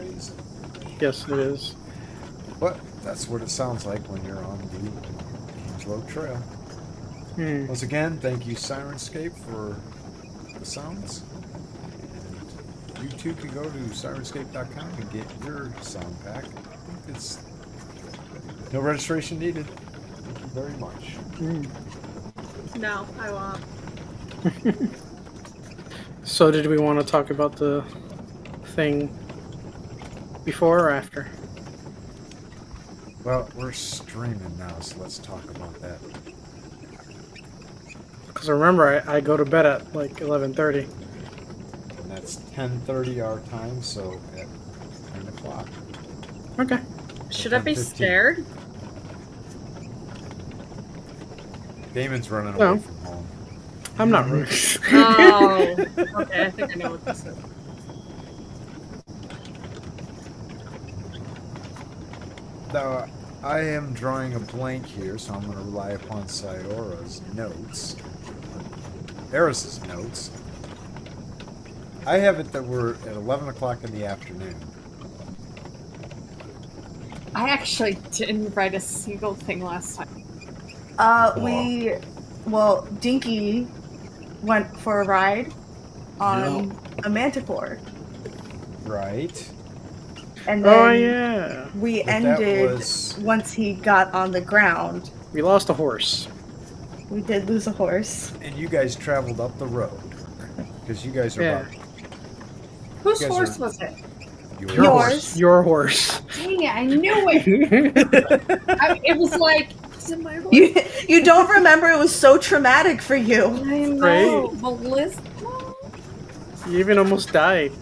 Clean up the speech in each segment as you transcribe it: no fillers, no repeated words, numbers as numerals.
noise. Yes, it is. But that's what it sounds like when you're on the Kingslow Trail. Once again, thank you, Sirenscape, for the sounds. And you too can go to sirenscape.com and get your sound pack. I think it's no registration needed. Thank you very much. No, I won't. So did we want to talk about the thing before or after? Well, we're streaming now, so let's talk about that. Because remember, I go to bed at like 11:30. And that's 10:30 our time, so at 10 o'clock. Okay. Should I be scared? Damon's running away from home. I'm not rude. Oh, okay. I think I know what this is. Now, I am drawing a blank here, so I'm going to rely upon Siora's notes. Eris's notes. I have it that we're at 11 o'clock in the afternoon. I actually didn't write a single thing last time. Dinky went for a ride on a manticore. Right. And then yeah. we ended once he got on the ground. We lost a horse. We did lose a horse. And you guys traveled up the road. Because you guys are about... Whose horse was it? Yours. Your horse. Dang it, I knew it! It was like... You don't remember? It was so traumatic for you. I know. Melissa. You even almost died.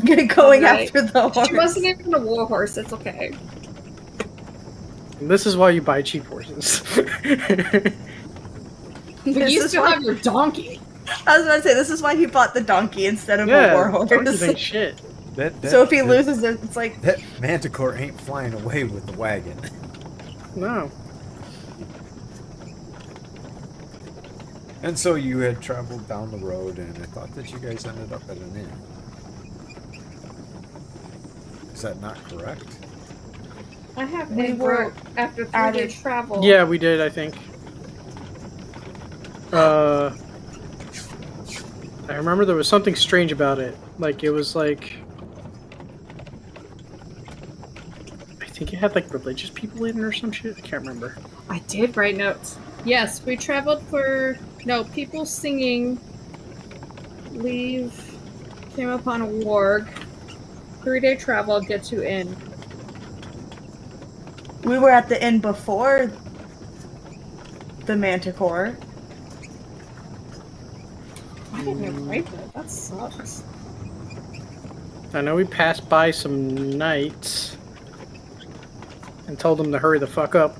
Going after the horse. She wasn't even a war horse. It's okay. And this is why you buy cheap horses. But you still have your donkey. I was about to say, this is why he bought the donkey instead of a war horse. Donkeys ain't shit. So if he loses it, it's like... That manticore ain't flying away with the wagon. No. And so you had traveled down the road, and I thought that you guys ended up at an inn. Is that not correct? I have We were after 3 days travel. Yeah, we did, I think. I remember there was something strange about it. Like, it was like... I think it had, like, religious people in it or some shit. I can't remember. I did write notes. Yes, we traveled for... No, people singing. Leave. Came upon a warg. 3-day travel, get to inn. We were at the inn before the manticore. I didn't even write that. That sucks. I know we passed by some knights and told them to hurry the fuck up.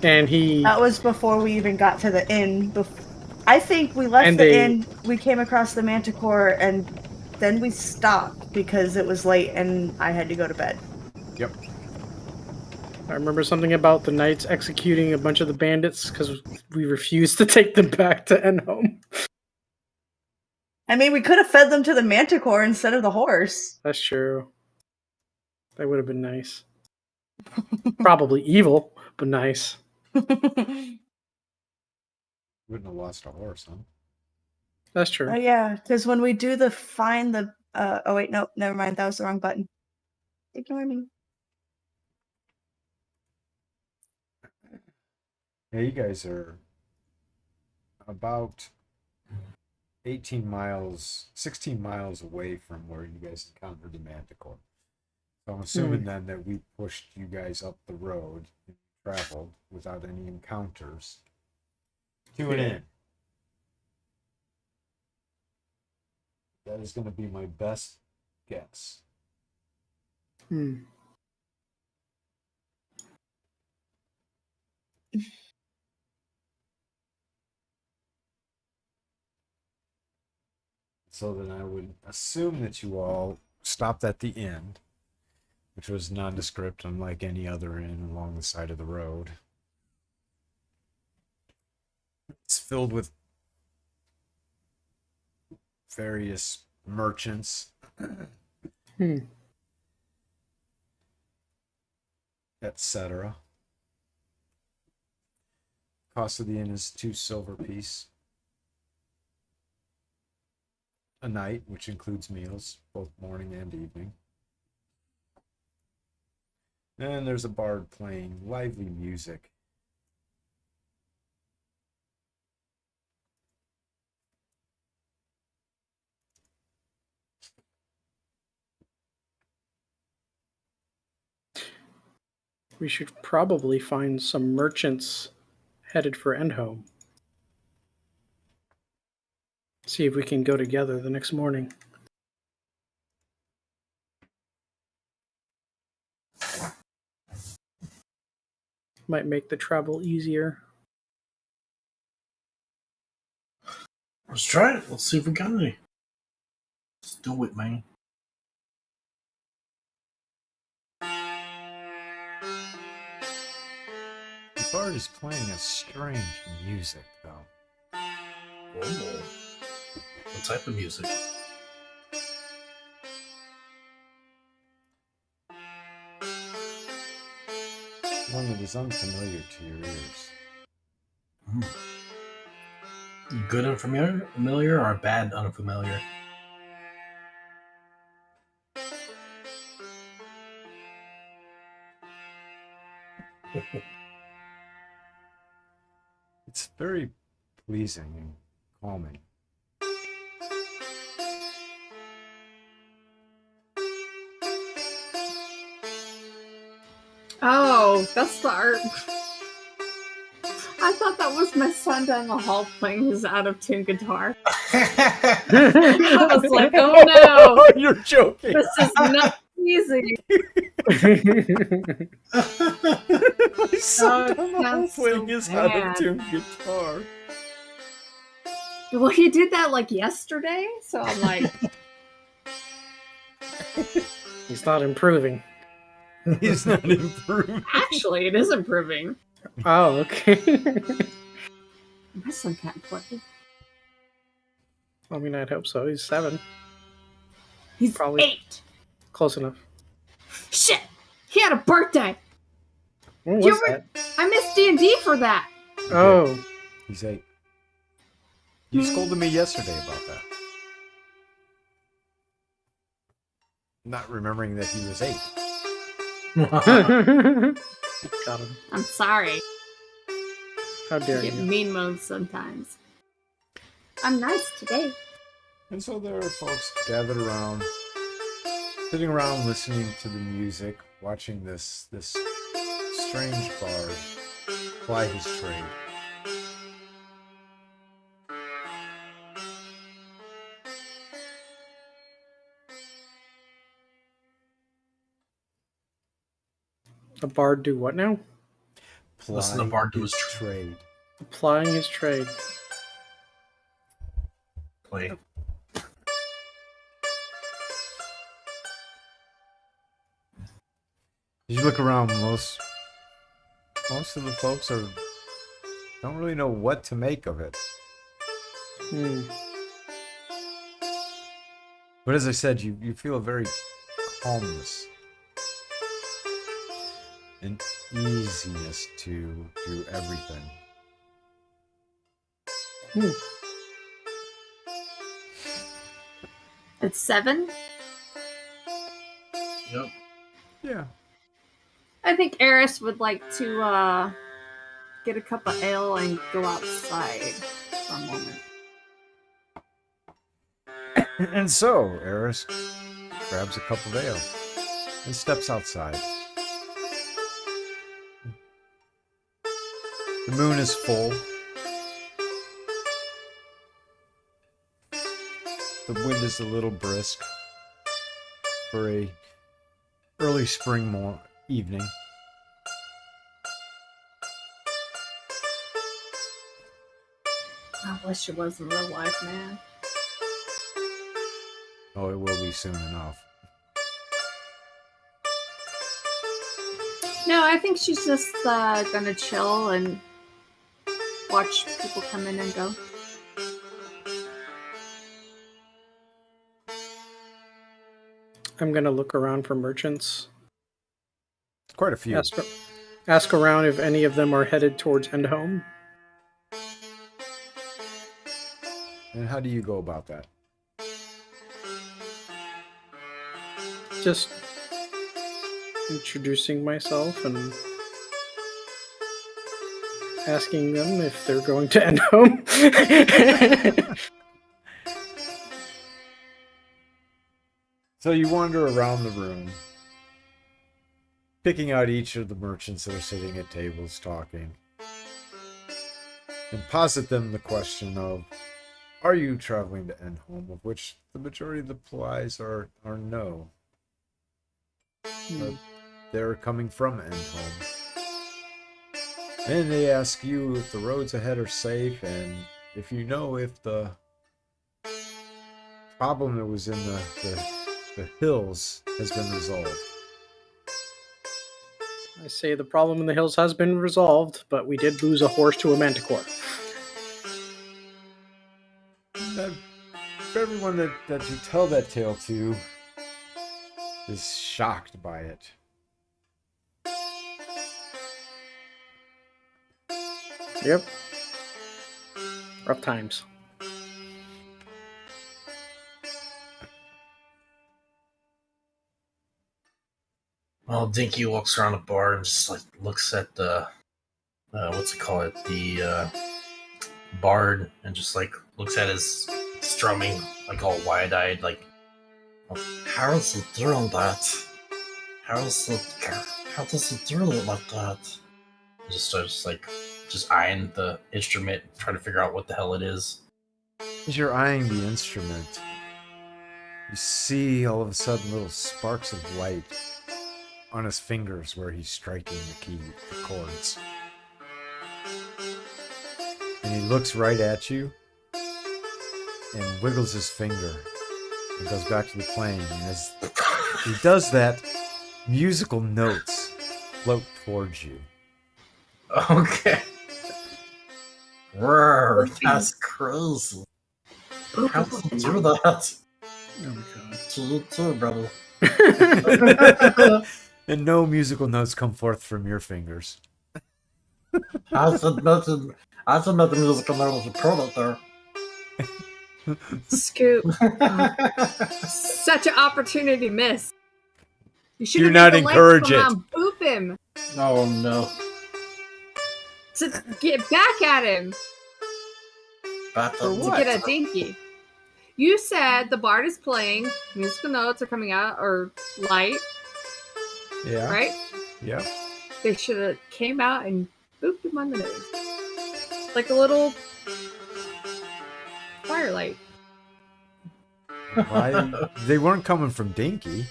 And he... That was before we even got to the inn. I think we left the inn, we came across the manticore, and then we stopped because it was late and I had to go to bed. Yep. I remember something about the knights executing a bunch of the bandits because we refused to take them back to Enhome. I mean, we could have fed them to the manticore instead of the horse. That's true. That would have been nice. Probably evil, but nice. Wouldn't have lost a horse, huh? That's true. Oh yeah, because when we do the find the... oh wait, no, never mind. That was the wrong button. Ignore me. Yeah, you guys are about 16 miles away from where you guys encountered the manticore. So I'm assuming then that we pushed you guys up the road and traveled without any encounters to an inn. That is going to be my best guess. So then I would assume that you all stopped at the inn, which was nondescript, unlike any other inn along the side of the road. It's filled with various merchants, etc. Cost of the inn is 2 silver piece a night, which includes meals, both morning and evening. And there's a bard playing lively music. We should probably find some merchants headed for Endhome. See if we can go together the next morning. Might make the travel easier. Let's try it. Let's see if we got any. Let's do it, man. The bard is playing a strange music, though. Oh. What type of music? One that is unfamiliar to your ears. Good unfamiliar or bad unfamiliar? It's very pleasing and calming. Oh, that's the art. I thought that was my son down the hall playing his out-of-tune guitar. I was like, oh no, You're joking. this is not easy. My son down the hall that's playing so his bad. out-of-tune guitar. Well, he did that like yesterday, so I'm like, He's not improving. He's not improving. actually, it is improving. Oh, okay. My son can't play. I mean, I'd hope so. He's 7. He's Probably. 8. Close enough. Shit! He had a birthday. What You was were- that? I missed D&D for that. Oh. He's 8. You scolded me yesterday about that. Not remembering that he was 8. Got him. I'm sorry. How I dare get you? mean modes sometimes. I'm nice today. And so there are folks gathered around, sitting around listening to the music, watching this strange bard ply his trade. A bard do what now? Listen to bard do his trade. Applying his trade. Play. You look around, most of the folks don't really know what to make of it. But as I said, you feel a very calmness and easiness to everything. It's 7. Yep. Yeah. I think Eris would like to get a cup of ale and go outside for a moment. And so, Eris grabs a cup of ale and steps outside. The moon is full. The wind is a little brisk for a early spring evening. I wish it was in real life, man. Oh, it will be soon enough. No, I think she's just gonna chill and watch people come in and go. I'm gonna look around for merchants. Quite a few. Ask around if any of them are headed towards Endhome. And how do you go about that? Just introducing myself and asking them if they're going to Endhome. So you wander around the room, picking out each of the merchants that are sitting at tables talking, and posit them the question of, are you traveling to Endhome? Of which the majority of the replies are no. But they're coming from Endhome. And they ask you if the roads ahead are safe, and if you know if the problem that was in the hills has been resolved. I say the problem in the hills has been resolved, but we did lose a horse to a manticore. Everyone that you tell that tale to is shocked by it. Yep. Rough times. Well, Dinky walks around the bar and just like looks at the what's it called? The bard, and just like looks at his strumming, like all wide-eyed, like, how is he doing that? How does he do it like that? Just starts like just eyeing the instrument, trying to figure out what the hell it is. As you're eyeing the instrument, you see all of a sudden little sparks of light on his fingers where he's striking the chords. And he looks right at you and wiggles his finger and goes back to the playing. And as he does that, musical notes float towards you. Okay. Roar, that's crazy. How does he do that? Oh my god. To you too, brother. And no musical notes come forth from your fingers. I said nothing. I said nothing musical note was a product there. Scoop. Such an opportunity missed. You should Do have not made the legs encourage come it. out and boop him Oh no. to get back at him Back For up. what? to get a dinky. You said the bard is playing, musical notes are coming out, or light, Yeah. right? Yeah. They should have came out and booped him on the nose. Like a little firelight. Why? They weren't coming from Dinky.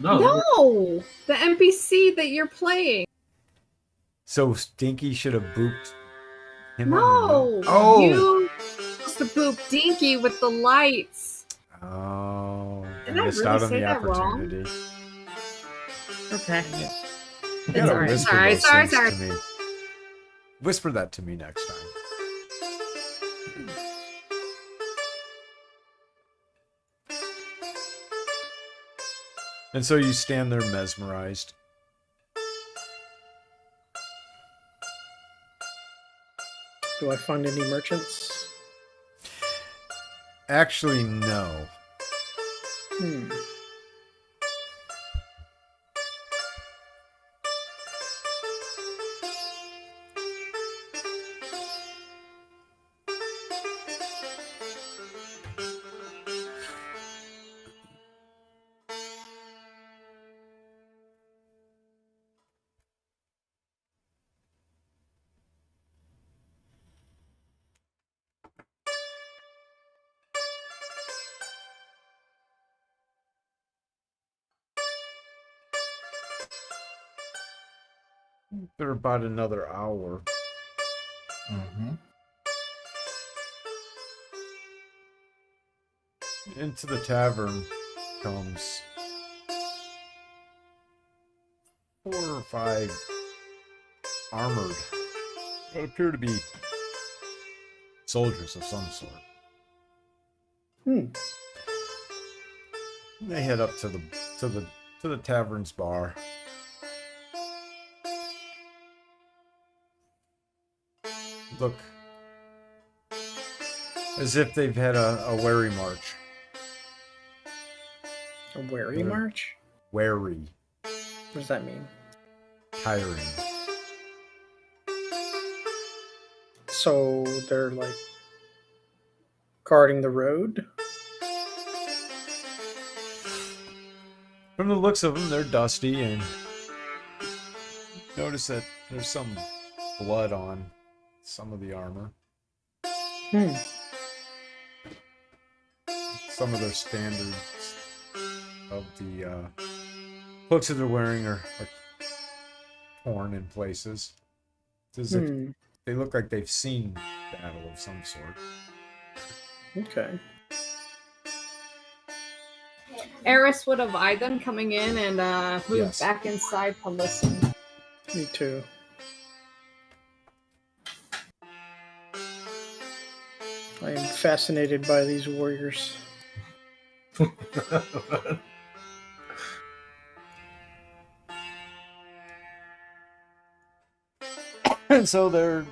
No! The NPC that you're playing. So Dinky should have booped him on the No! nose. Oh! You supposed to boop Dinky with the lights. Oh, Did I missed really out on say the that wrong? opportunity. Okay. You gotta alright. whisper Sorry, those sorry, things sorry. to me. Whisper that to me next time. And so you stand there mesmerized. Do I find any merchants? Actually, no. For about another hour. Mm-hmm. Into the tavern comes 4 or 5 armored, what appear to be soldiers of some sort. They head up to the tavern's bar. Look as if they've had a weary march. A wary march? Weary. What does that mean? Tiring. So they're like guarding the road? From the looks of them, they're dusty, and notice that there's some blood on some of the armor. Some of their standards of the cloaks that they're wearing are torn in places. It's as if they look like they've seen battle of some sort. Okay. Eris would have eyed them coming in and moved Yes. back inside to listen. Me too. I am fascinated by these warriors. And so they're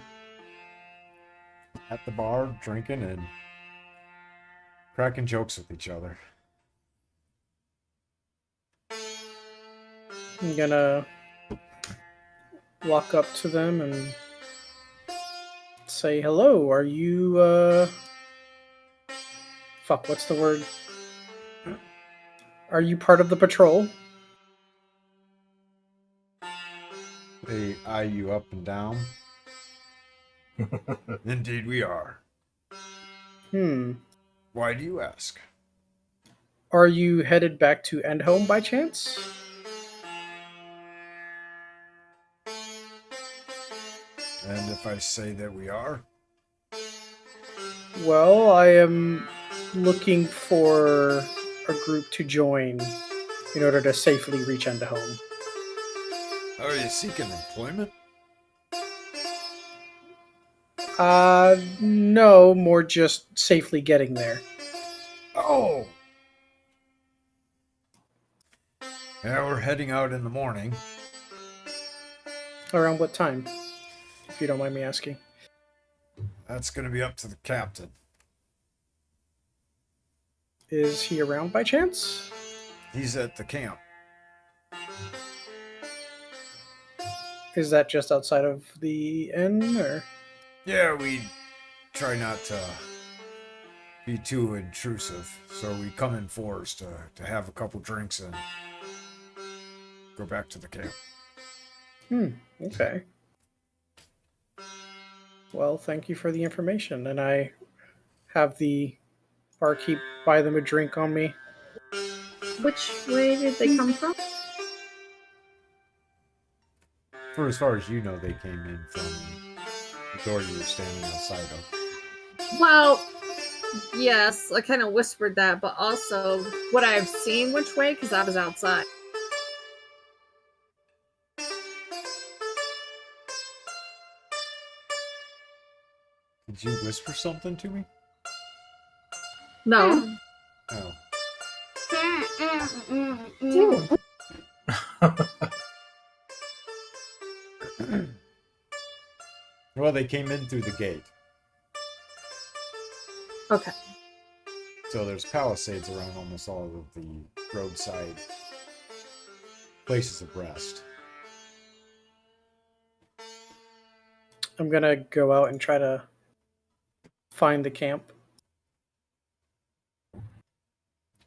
at the bar drinking and cracking jokes with each other. I'm gonna walk up to them and say, hello, are you, fuck, what's the word? Are you part of the patrol? They eye you up and down. Indeed we are. Why do you ask? Are you headed back to Endhome by chance? And if I say that we are? Well, I am looking for a group to join in order to safely reach Endhome. Are you seeking employment? No, more just safely getting there. Oh! Yeah, we're heading out in the morning. Around what time? If you don't mind me asking. That's going to be up to the captain. Is he around by chance? He's at the camp. Is that just outside of the inn, or? Yeah, we try not to be too intrusive, so we come in fours to have a couple drinks and go back to the camp. Okay. Well, thank you for the information, and I have the barkeep buy them a drink on me. Which way did they come from? For as far as you know, they came in from the door you were standing outside of. Well, yes, I kind of whispered that, but also would I have seen which way? Because I was outside. Did you whisper something to me? No. Oh. Well, they came in through the gate. Okay. So there's palisades around almost all of the roadside places of rest. I'm gonna go out and try to find the camp. You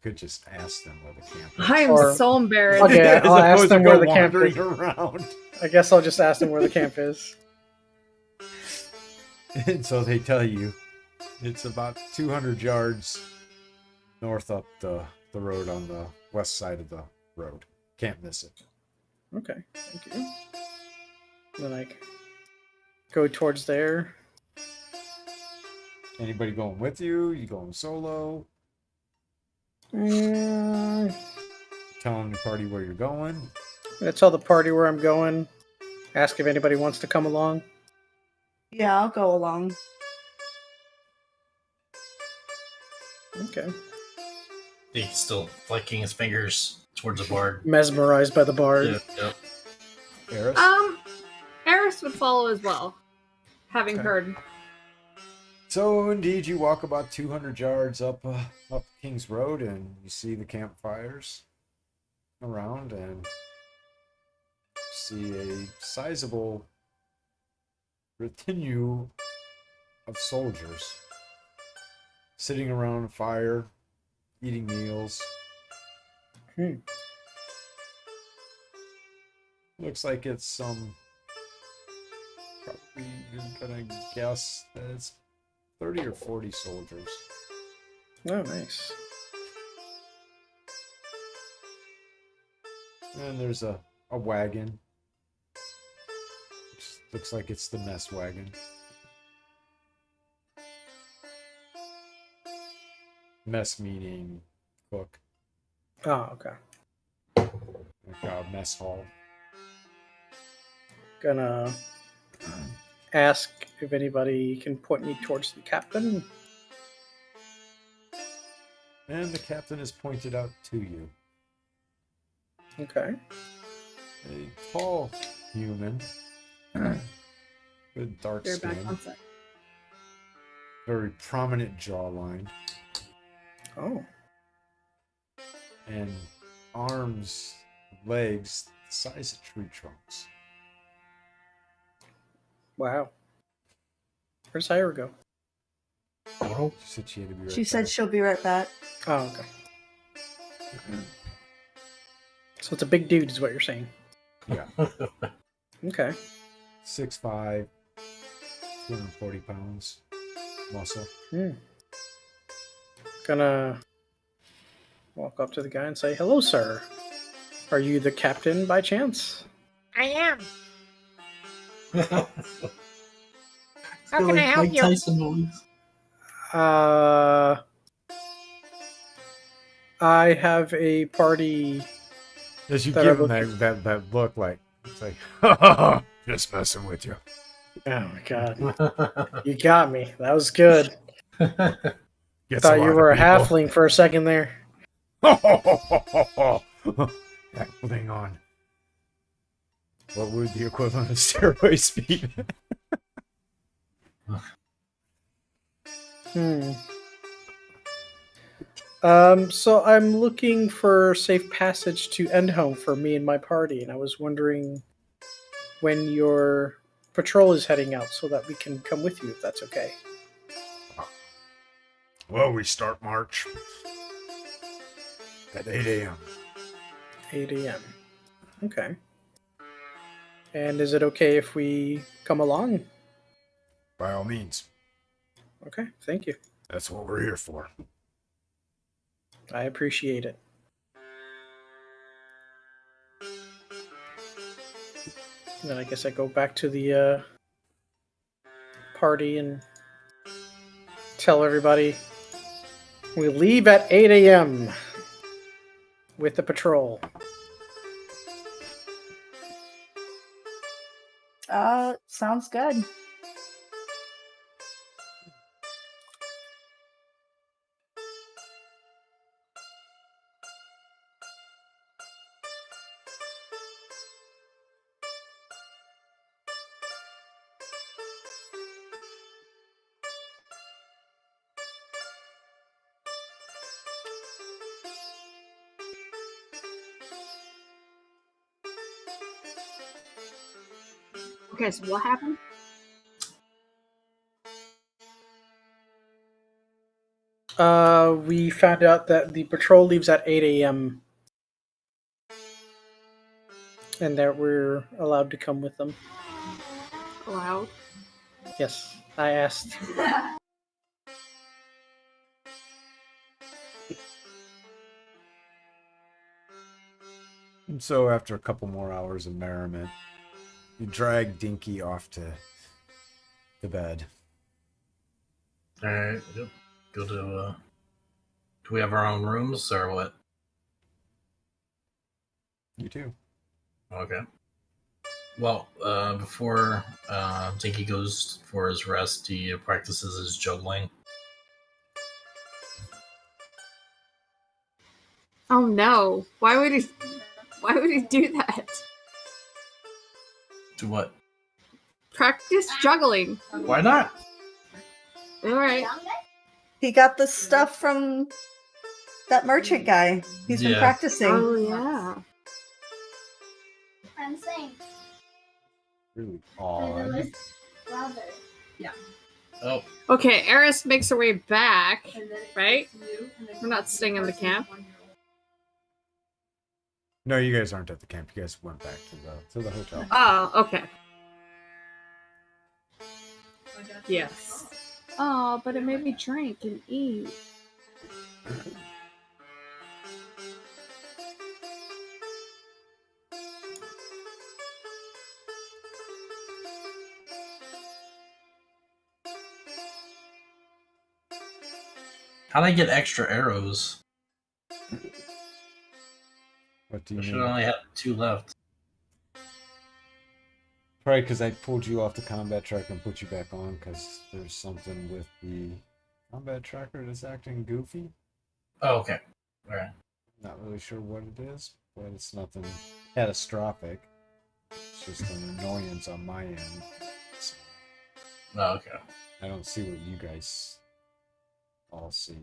could just ask them where the camp is. I am Or- so embarrassed. Okay, As I'll ask opposed them to where go the camp wandering is. around. I guess I'll just ask them where the camp is. And so they tell you it's about 200 yards north up the road on the west side of the road. Can't miss it. Okay, thank you. Then I go towards there. Anybody going with you? You going solo? I'm Telling the party where you're going? gonna tell the party where I'm going. Ask if anybody wants to come along. Yeah, I'll go along. Okay. He's still flicking his fingers towards the bard. Mesmerized by the bard. Yep. Eris? Eris would follow as well, having Okay. heard. So indeed, you walk about 200 yards up King's Road, and you see the campfires around, and see a sizable retinue of soldiers sitting around a fire, eating meals. Looks like it's probably you're gonna guess that it's 30 or 40 soldiers. Oh, nice. And there's a wagon. Looks like it's the mess wagon. Mess meaning cook. Oh, okay. Like a mess hall. Gonna ask if anybody can point me towards the captain. And the captain is pointed out to you. Okay. A tall human. With dark They're back skin. on set. Very prominent jawline. Oh. And arms, legs, the size of tree trunks. Wow. Where's Hyra go? Oh, She said she had to be right She said back. she'll be right back. Oh, okay. So it's a big dude, is what you're saying. Yeah. Okay. 6'5", 240 pounds. Muscle. Gonna walk up to the guy and say, "Hello, sir. Are you the captain by chance?" I am. How can I help Mike you? Tyson movies. I have a party. As you That give I him that look, like it's like, just messing with you. Oh my god. You got me. That was good. Gets Thought a you lot were a of people. halfling for a second there. Hang on. What would the equivalent of stairway speed? So I'm looking for safe passage to Endhome for me and my party, and I was wondering when your patrol is heading out so that we can come with you, if that's okay. Well, we start March at 8 a.m. 8 a.m. Okay. And is it okay if we come along? By all means. Okay, thank you. That's what we're here for. I appreciate it. Then I guess I go back to the party and tell everybody we leave at 8 a.m. with the patrol. Sounds good. Okay, so what happened? We found out that the patrol leaves at 8 a.m. and that we're allowed to come with them. Allowed? Yes, I asked. And so after a couple more hours of merriment, you drag Dinky off to bed. Alright, yep. Go to, do we have our own rooms or what? You too. Okay. Well, before Dinky goes for his rest, he practices his juggling. Oh no! Why would he? Why would he do that? Do what? Practice juggling. Why not? All right. He got the stuff from that merchant guy. He's been Yeah. practicing. Oh yeah. I'm saying. Really odd. Louder. Oh, Okay, Eris makes her way back. Right? We're not staying in the camp. No, you guys aren't at the camp. You guys went back to the hotel. Oh, okay. Yes. Oh, but it made me drink and eat. how'd I get extra arrows? What do I you should mean? only have 2 left. Probably because I pulled you off the combat tracker and put you back on because there's something with the combat tracker that's acting goofy. Oh, okay. Alright. Not really sure what it is, but it's nothing catastrophic. It's just an annoyance on my end. So Oh, okay. I don't see what you guys all see.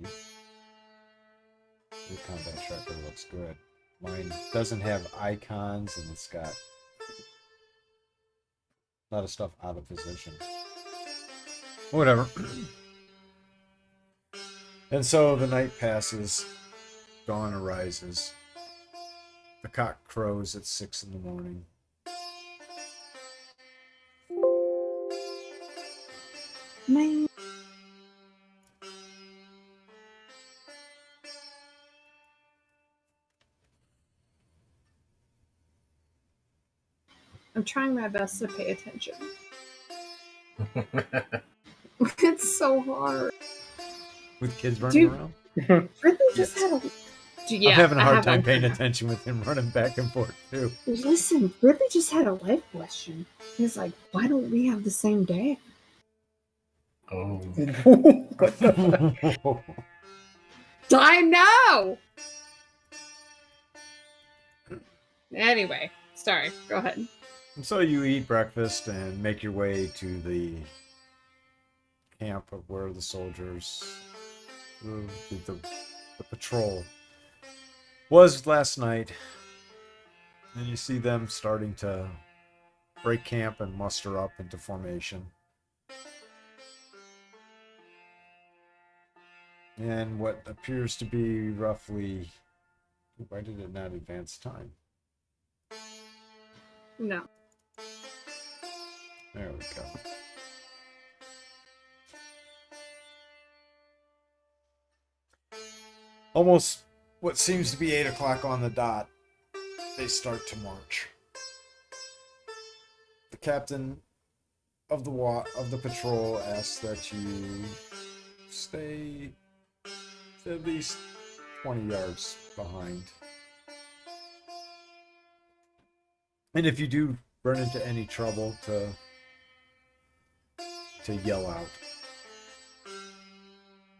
Your combat tracker looks good. Mine doesn't have icons and it's got a lot of stuff out of position. Whatever. And so the night passes, dawn arises. The cock crows at 6 in the morning. Man. I'm trying my best to pay attention. It's so hard. With kids running Dude. around? Really just Yes. had a... Yeah, I'm having a I hard have time one. paying attention with him running back and forth, too. Listen, really just had a life question. He's like, why don't we have the same dad? Oh. What the fuck? I know! Anyway, sorry, go ahead. And so you eat breakfast and make your way to the camp of where the soldiers, the patrol was last night. And you see them starting to break camp and muster up into formation. And what appears to be roughly... Why did it not advance time? No. There we go. Almost what seems to be 8 o'clock on the dot, they start to march. The captain of the patrol asks that you stay at least 20 yards behind. And if you do run into any trouble, to yell out.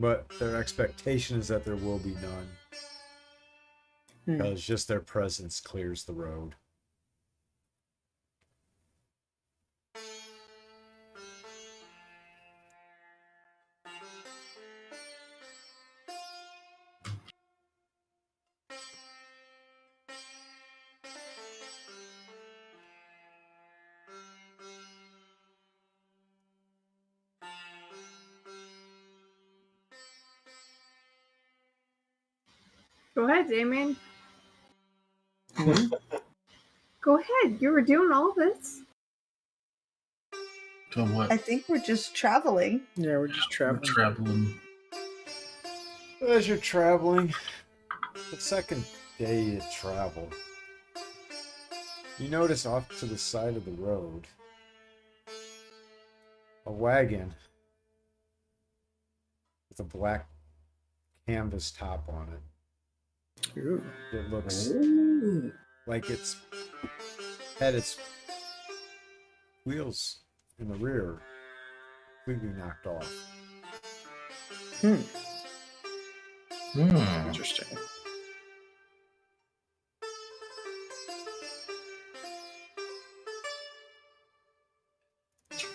But their expectation is that there will be none. Because just their presence clears the road. Go ahead, Damien. Go ahead, you were doing all this. Doing what? I think we're just traveling. Yeah, we're just We're traveling. traveling. As you're traveling, the second day you travel, you notice off to the side of the road a wagon with a black canvas top on it. Ooh. It looks Ooh. like it's had its wheels in the rear completely knocked off. Hmm. Hmm. Interesting.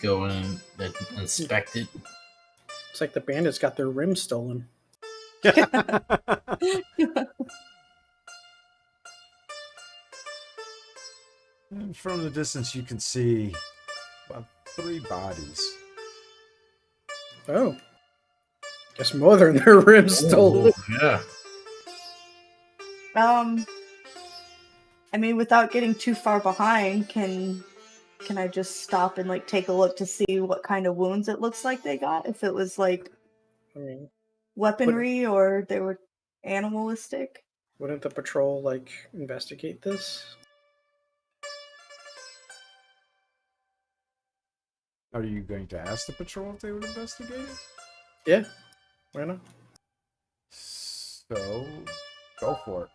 go in and inspect it. It's like the bandits got their rims stolen. And from the distance, you can see about 3 bodies. Oh. Guess more than their rims stolen. Yeah. I mean, without getting too far behind, can I just stop and like take a look to see what kind of wounds it looks like they got? If it was like I mean, weaponry or they were animalistic? wouldn't the patrol like investigate this? Are you going to ask the patrol if they would investigate it? Yeah. Why not? So, go for it.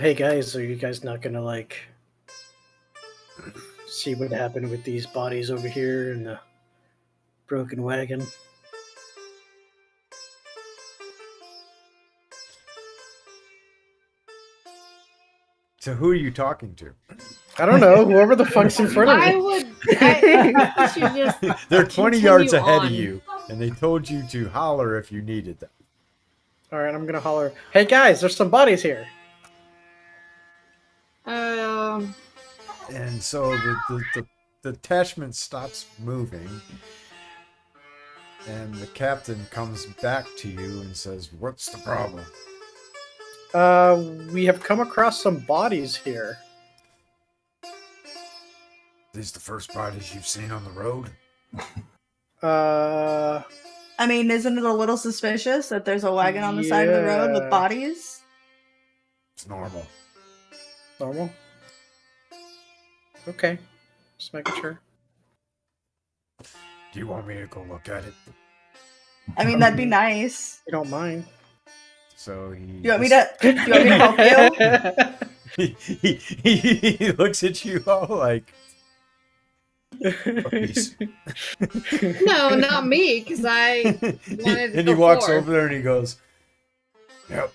Hey guys, are you guys not gonna like see what happened with these bodies over here in the broken wagon? So who are you talking to? I don't know. Whoever the fuck's in front of I me. would. I should just. They're 20 continue yards ahead on. of you, and they told you to holler if you needed them. All right, I'm gonna holler. Hey guys, there's some bodies here. And so the detachment stops moving, and the captain comes back to you and says, "What's the problem?" We have come across some bodies here. These the first bodies you've seen on the road? Uh, I mean, isn't it a little suspicious that there's a wagon on the side of the road with Yeah. bodies? It's normal. normal. Okay, just making sure. Do you want me to go look at it? I mean, that'd be nice. You don't mind? So he. Do you want me to? Do you want me to help you? He looks at you all like. Puppies. No, not me, because I wanted to And go he walks forward. over there and he goes, "Yep,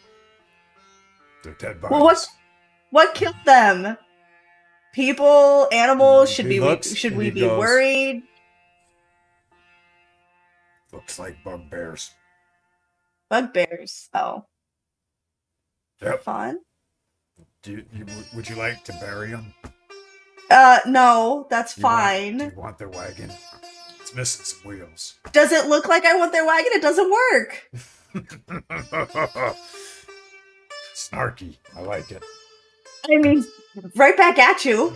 they're dead bodies." Well, what killed them? People, animals? Should He we looks should and we he be goes, worried? Looks like bugbears. Bugbears. Oh, Yep. fun. Would you like to bury them? No, that's Do fine. you want their wagon? It's missing some wheels. Does it look like I want their wagon? It doesn't work. Snarky. I like it. I mean, right back at you.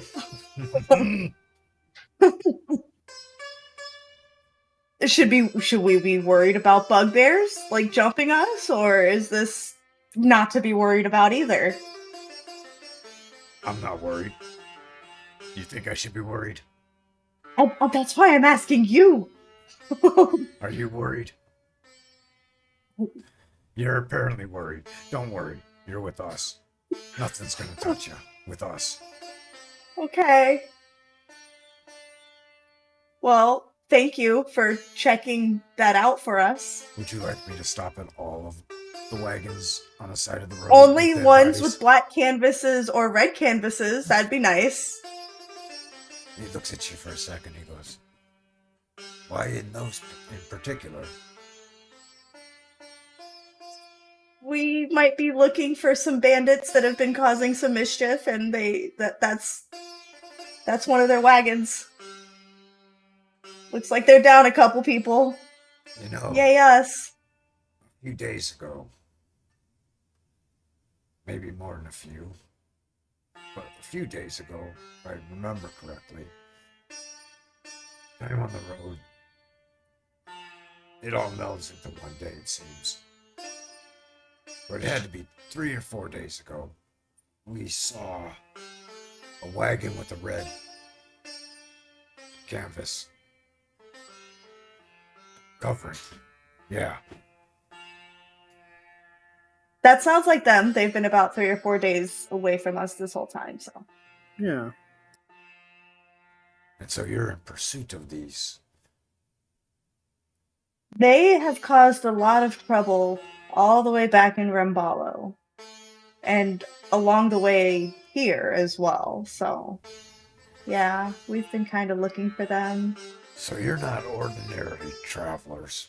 Should we be worried about bugbears like jumping us, or is this not to be worried about either? I'm not worried. You think I should be worried? Oh, that's why I'm asking you. Are you worried? You're apparently worried. Don't worry. You're with us. Nothing's gonna touch you. With us. Okay. Well, thank you for checking that out for us. Would you like me to stop at all of the wagons on the side of the road? Only dead ones bodies? with black canvases or red canvases. That'd be nice. He looks at you for a second. He goes, "Why in those in particular?" We might be looking for some bandits that have been causing some mischief, and that's one of their wagons. Looks like they're down a couple people. You know, Yay us. a few days ago, maybe more than a few, but a few days ago, if I remember correctly, I'm on the road. It all melds into one day, it seems. But it had to be 3 or 4 days ago. We saw a wagon with a red canvas covering. Yeah. That sounds like them. They've been about 3 or 4 days away from us this whole time, so. Yeah. And so you're in pursuit of these. They have caused a lot of trouble all the way back in Rambalo. And along the way here as well, so. Yeah, we've been kind of looking for them. So you're not ordinary travelers.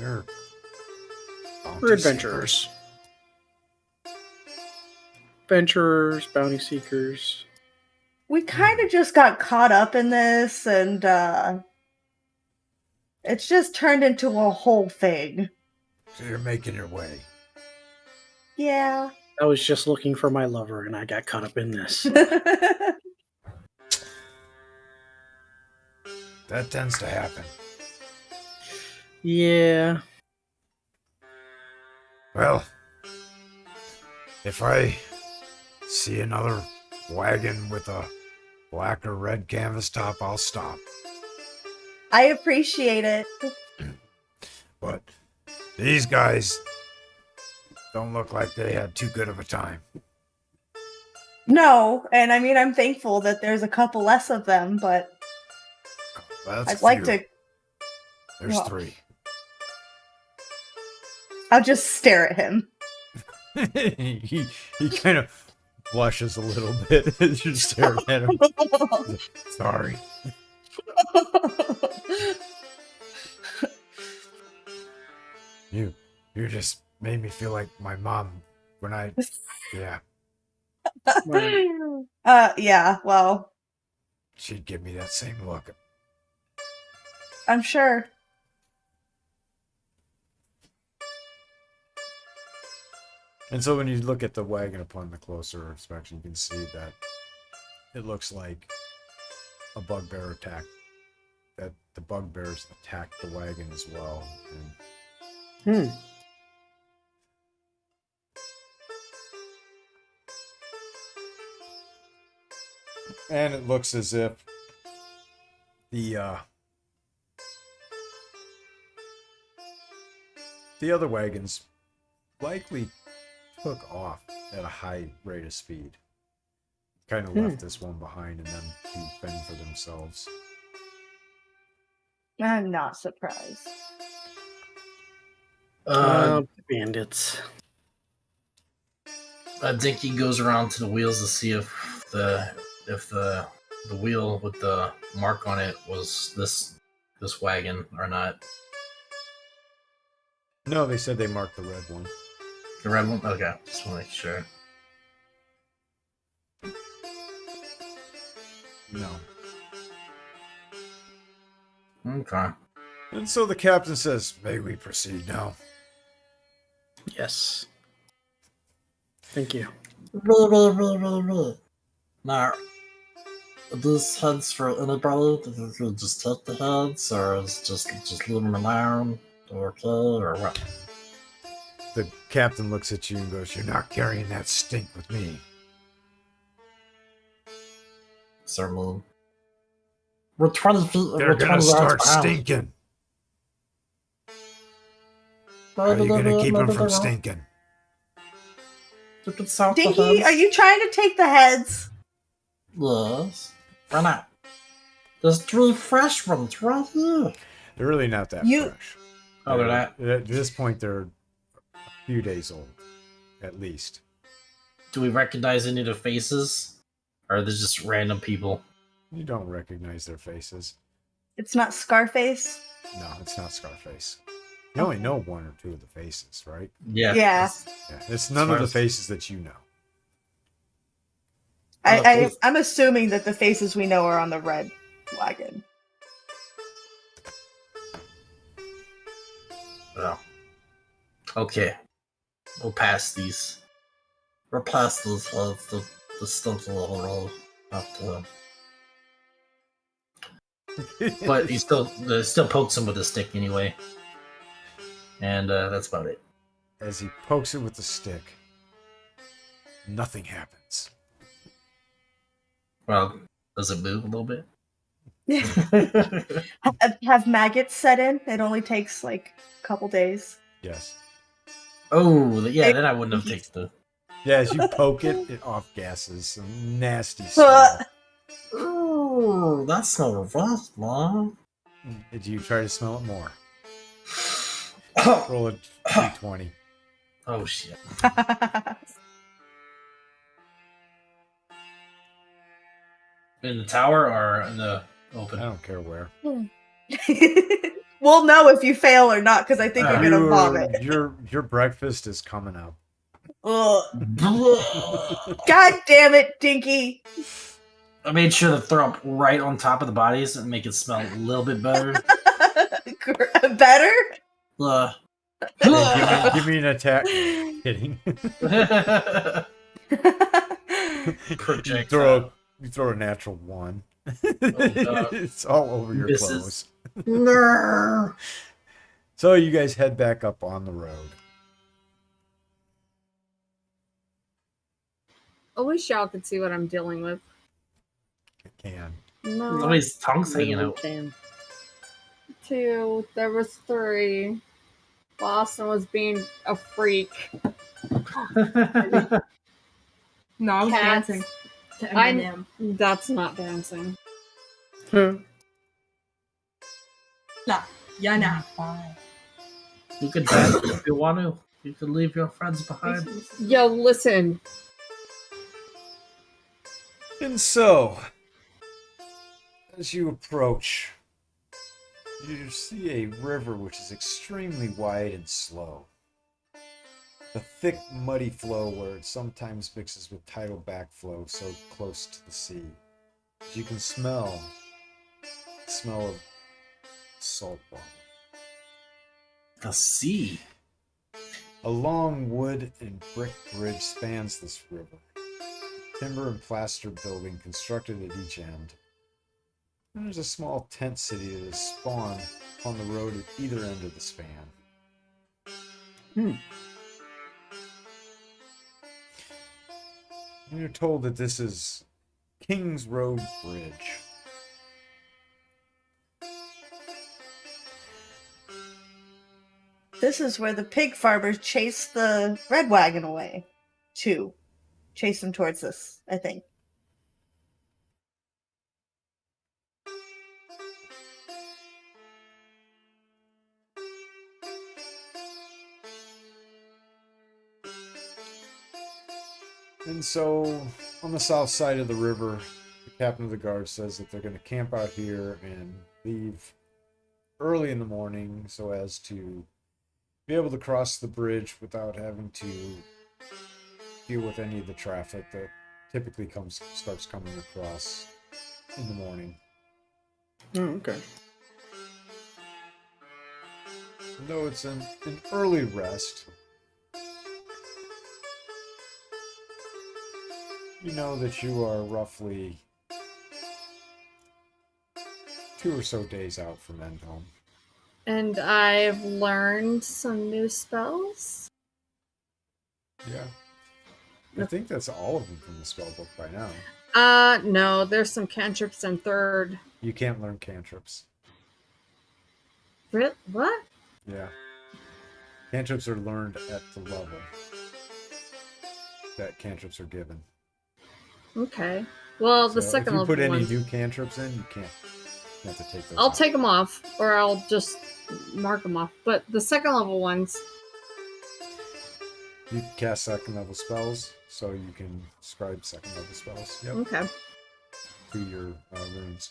You're bounty We're adventurers. Adventurers, bounty seekers. We kind of just got caught up in this, and it's just turned into a whole thing. So you're making your way. Yeah. I was just looking for my lover, and I got caught up in this. That tends to happen. Yeah. Well, if I see another wagon with a black or red canvas top, I'll stop. I appreciate it. But these guys don't look like they had too good of a time. No, and I mean, I'm thankful that there's a couple less of them, but That's I'd like few. to. There's well, 3. I'll just stare at him. he kind of blushes a little bit as you're staring at him. Sorry. You just made me feel like my mom when I yeah, Yeah, well, she'd give me that same look. I'm sure. And so when you look at the wagon upon the closer inspection, you can see that it looks like a bugbear attack. That the bugbears attacked the wagon as well. And And it looks as if the other wagons likely took off at a high rate of speed. Kind of left this one behind and then to fend for themselves. I'm not surprised. Bandits. Dinky goes around to the wheels to see if the wheel with the mark on it was this wagon or not. No, they said they marked the red one. The red one? Okay, just want to make sure. No. Okay. And so the captain says, "May we proceed now?" Yes. Thank you. Now, are these heads for anybody? Did you just take the heads, or is just leave them alone? Okay, or what? The captain looks at you and goes, "You're not carrying that stink with me." Certainly. We're 20 feet. They're we're gonna 20 start yards behind. stinking. How are you gonna keep them from stinking? You can salt the Dinky, heads. are you trying to take the heads? Yes. Why not? There's 3 fresh ones right here. They're really not that You- fresh. Oh, they're not? At this point, they're a few days old, at least. Do we recognize any of the faces? Or are they just random people? You don't recognize their faces. It's not Scarface. No, it's not Scarface. You only know 1 or 2 of the faces, right? Yeah. Yeah. Yeah, it's none of the faces that you know. I'm assuming that the faces we know are on the red wagon. Oh. Okay. We'll pass these. We'll pass these heads. The stunts a little roll up to them. But he still pokes him with a stick anyway. And that's about it. As he pokes it with the stick, nothing happens. Well, does it move a little bit? Have maggots set in? It only takes like a couple days. Yes. Oh, yeah, then I wouldn't have taken the... Yeah, as you poke it, it off gases some nasty smell. Ooh, that smells rough, man. Do you try to smell it more? Roll a d20. Oh, shit. In the tower or in the I open? don't care where. We'll know if you fail or not, because I think you're gonna vomit. Your breakfast is coming up. Ugh. I God damn it, Dinky! made sure to throw up right on top of the bodies and make it smell a little bit better. Better? Hey, give me an attack. Kidding. Projectile. You throw a natural 1. God. It's all over your Misses. clothes. So you guys head back up on the road. I wish y'all could see what I'm dealing with. I can. No. Somebody's tongue's hanging Literally out. can. 2. There was 3. Boston was being a freak. No, I was Cats. dancing to I'm- Eminem. That's not dancing. La, Yana. You could dance if you want to. You could leave your friends behind. Yo, listen. And so, as you approach, you see a river which is extremely wide and slow. A thick, muddy flow where it sometimes mixes with tidal backflow so close to the sea. You can smell the smell of salt water. The sea. A long wood and brick bridge spans this river. Timber and plaster building constructed at each end. And there's a small tent city that is spawned on the road at either end of the span. And you're told that this is King's Road Bridge. This is where the pig farmers chase the red wagon away. To chase them towards this, I think. And so, on the south side of the river, the captain of the guard says that they're going to camp out here and leave early in the morning so as to be able to cross the bridge without having to deal with any of the traffic that typically starts coming across in the morning. Oh, okay. Though it's an early rest, you know that you are roughly 2 or so days out from Endhome. And I've learned some new spells. Yeah. I think that's all of them from the spell book by now. No, there's some cantrips in 3rd. You can't learn cantrips. What? Yeah. Cantrips are learned at the level that cantrips are given. Okay. Well, the So second if you level put any ones, new cantrips in, you can't. You have to take those I'll out. take them off, or I'll just mark them off. But the second level ones, You can cast second level spells, so you can scribe second level spells. Yep. okay. To your runes.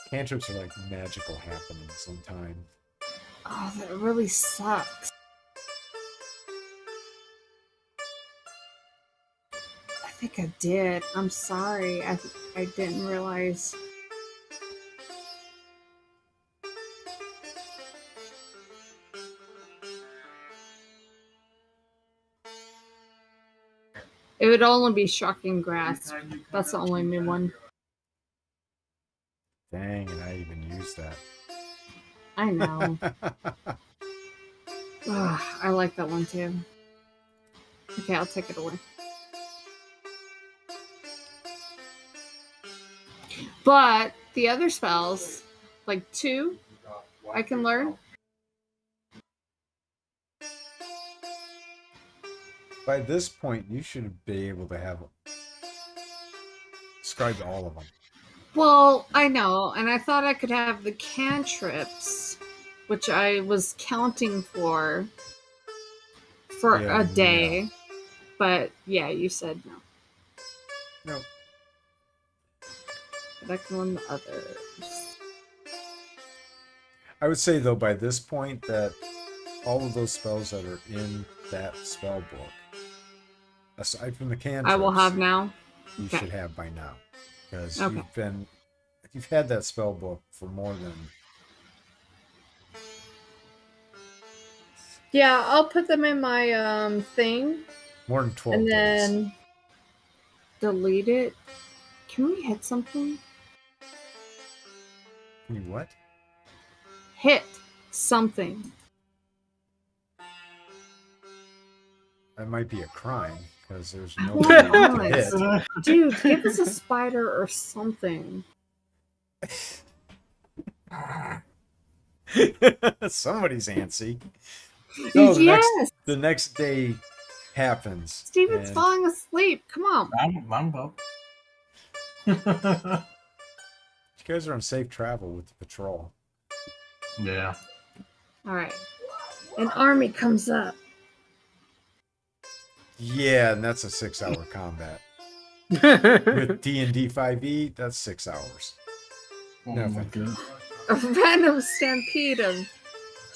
Cantrips are like magical happenings in time. Oh, that really sucks. I think I did. I'm sorry. I didn't realize. It would only be Shocking Grasp. That's the only new one. Dang, and I even used that. I know. Ugh, I like that one too. Okay, I'll take it away. But the other spells, like 2, I can learn. By this point, you should be able to have scribed all of them. Well, I know, and I thought I could have the cantrips, which I was counting for Yeah, a day. But yeah, you said no. No. Back on the others. I would say though by this point that all of those spells that are in that spell book, aside from the cantrips, I will have now. you Okay. should have by now, because Okay. you've had that spell book for more than. Yeah, I'll put them in my thing More than 12 and days. then delete it. Can we hit something? Can you what? Hit something. That might be a crime, because there's I no want way to eyes. hit. Dude, give us a spider or something. Somebody's antsy. So Yes! the next day happens. Steven's and falling asleep. Come on. I'm up. You guys are on safe travel with the patrol. Yeah. Alright. An army comes up. Yeah, and that's a 6-hour combat. With D&D 5e, that's 6 hours. Oh No, my thank you. god. A random stampede of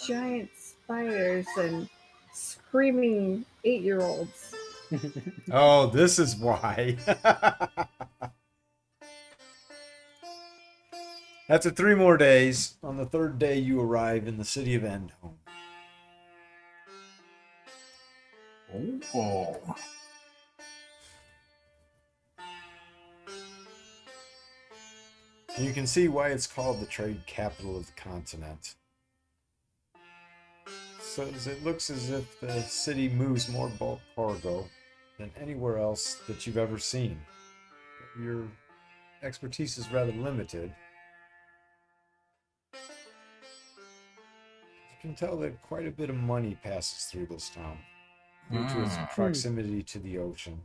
giant spiders and screaming 8-year-olds. Oh, this is why. After 3 more days, on the 3rd day you arrive in the city of Endhome. Oh. And you can see why it's called the trade capital of the continent. So it looks as if the city moves more bulk cargo than anywhere else that you've ever seen. Your expertise is rather limited. You can tell that quite a bit of money passes through this town due to its proximity to the ocean.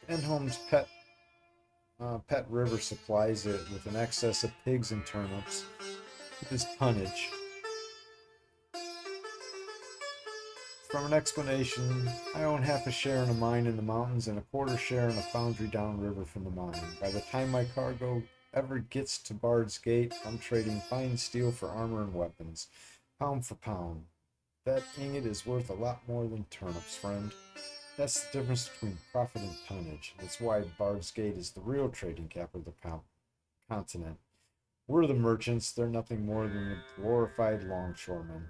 Endhome's pet river supplies it with an excess of pigs and turnips with its tonnage. From an explanation, I own half a share in a mine in the mountains and a quarter share in a foundry downriver from the mine. By the time my cargo ever gets to Bard's Gate, I'm trading fine steel for armor and weapons, pound for pound. That ingot is worth a lot more than turnips, friend. That's the difference between profit and tonnage. That's why Bard's Gate is the real trading capital of the continent. We're the merchants. They're nothing more than the glorified longshoremen.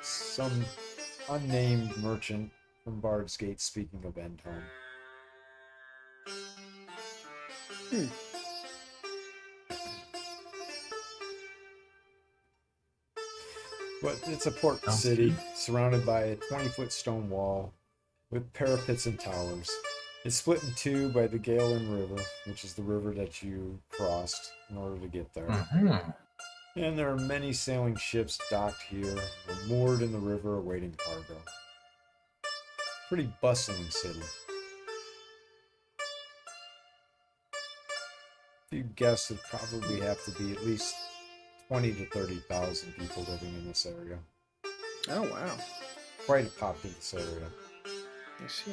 Some unnamed merchant from Bard's Gate speaking of Endhome. But it's a port city surrounded by a 20-foot stone wall with parapets and towers. It's split in two by the Galen River, which is the river that you crossed in order to get there. Mm-hmm. And there are many sailing ships docked here or moored in the river awaiting cargo. Pretty bustling city. If you guess, it'd probably have to be at least 20 to 30,000 people living in this area. Oh, wow. Quite a populous area. I see.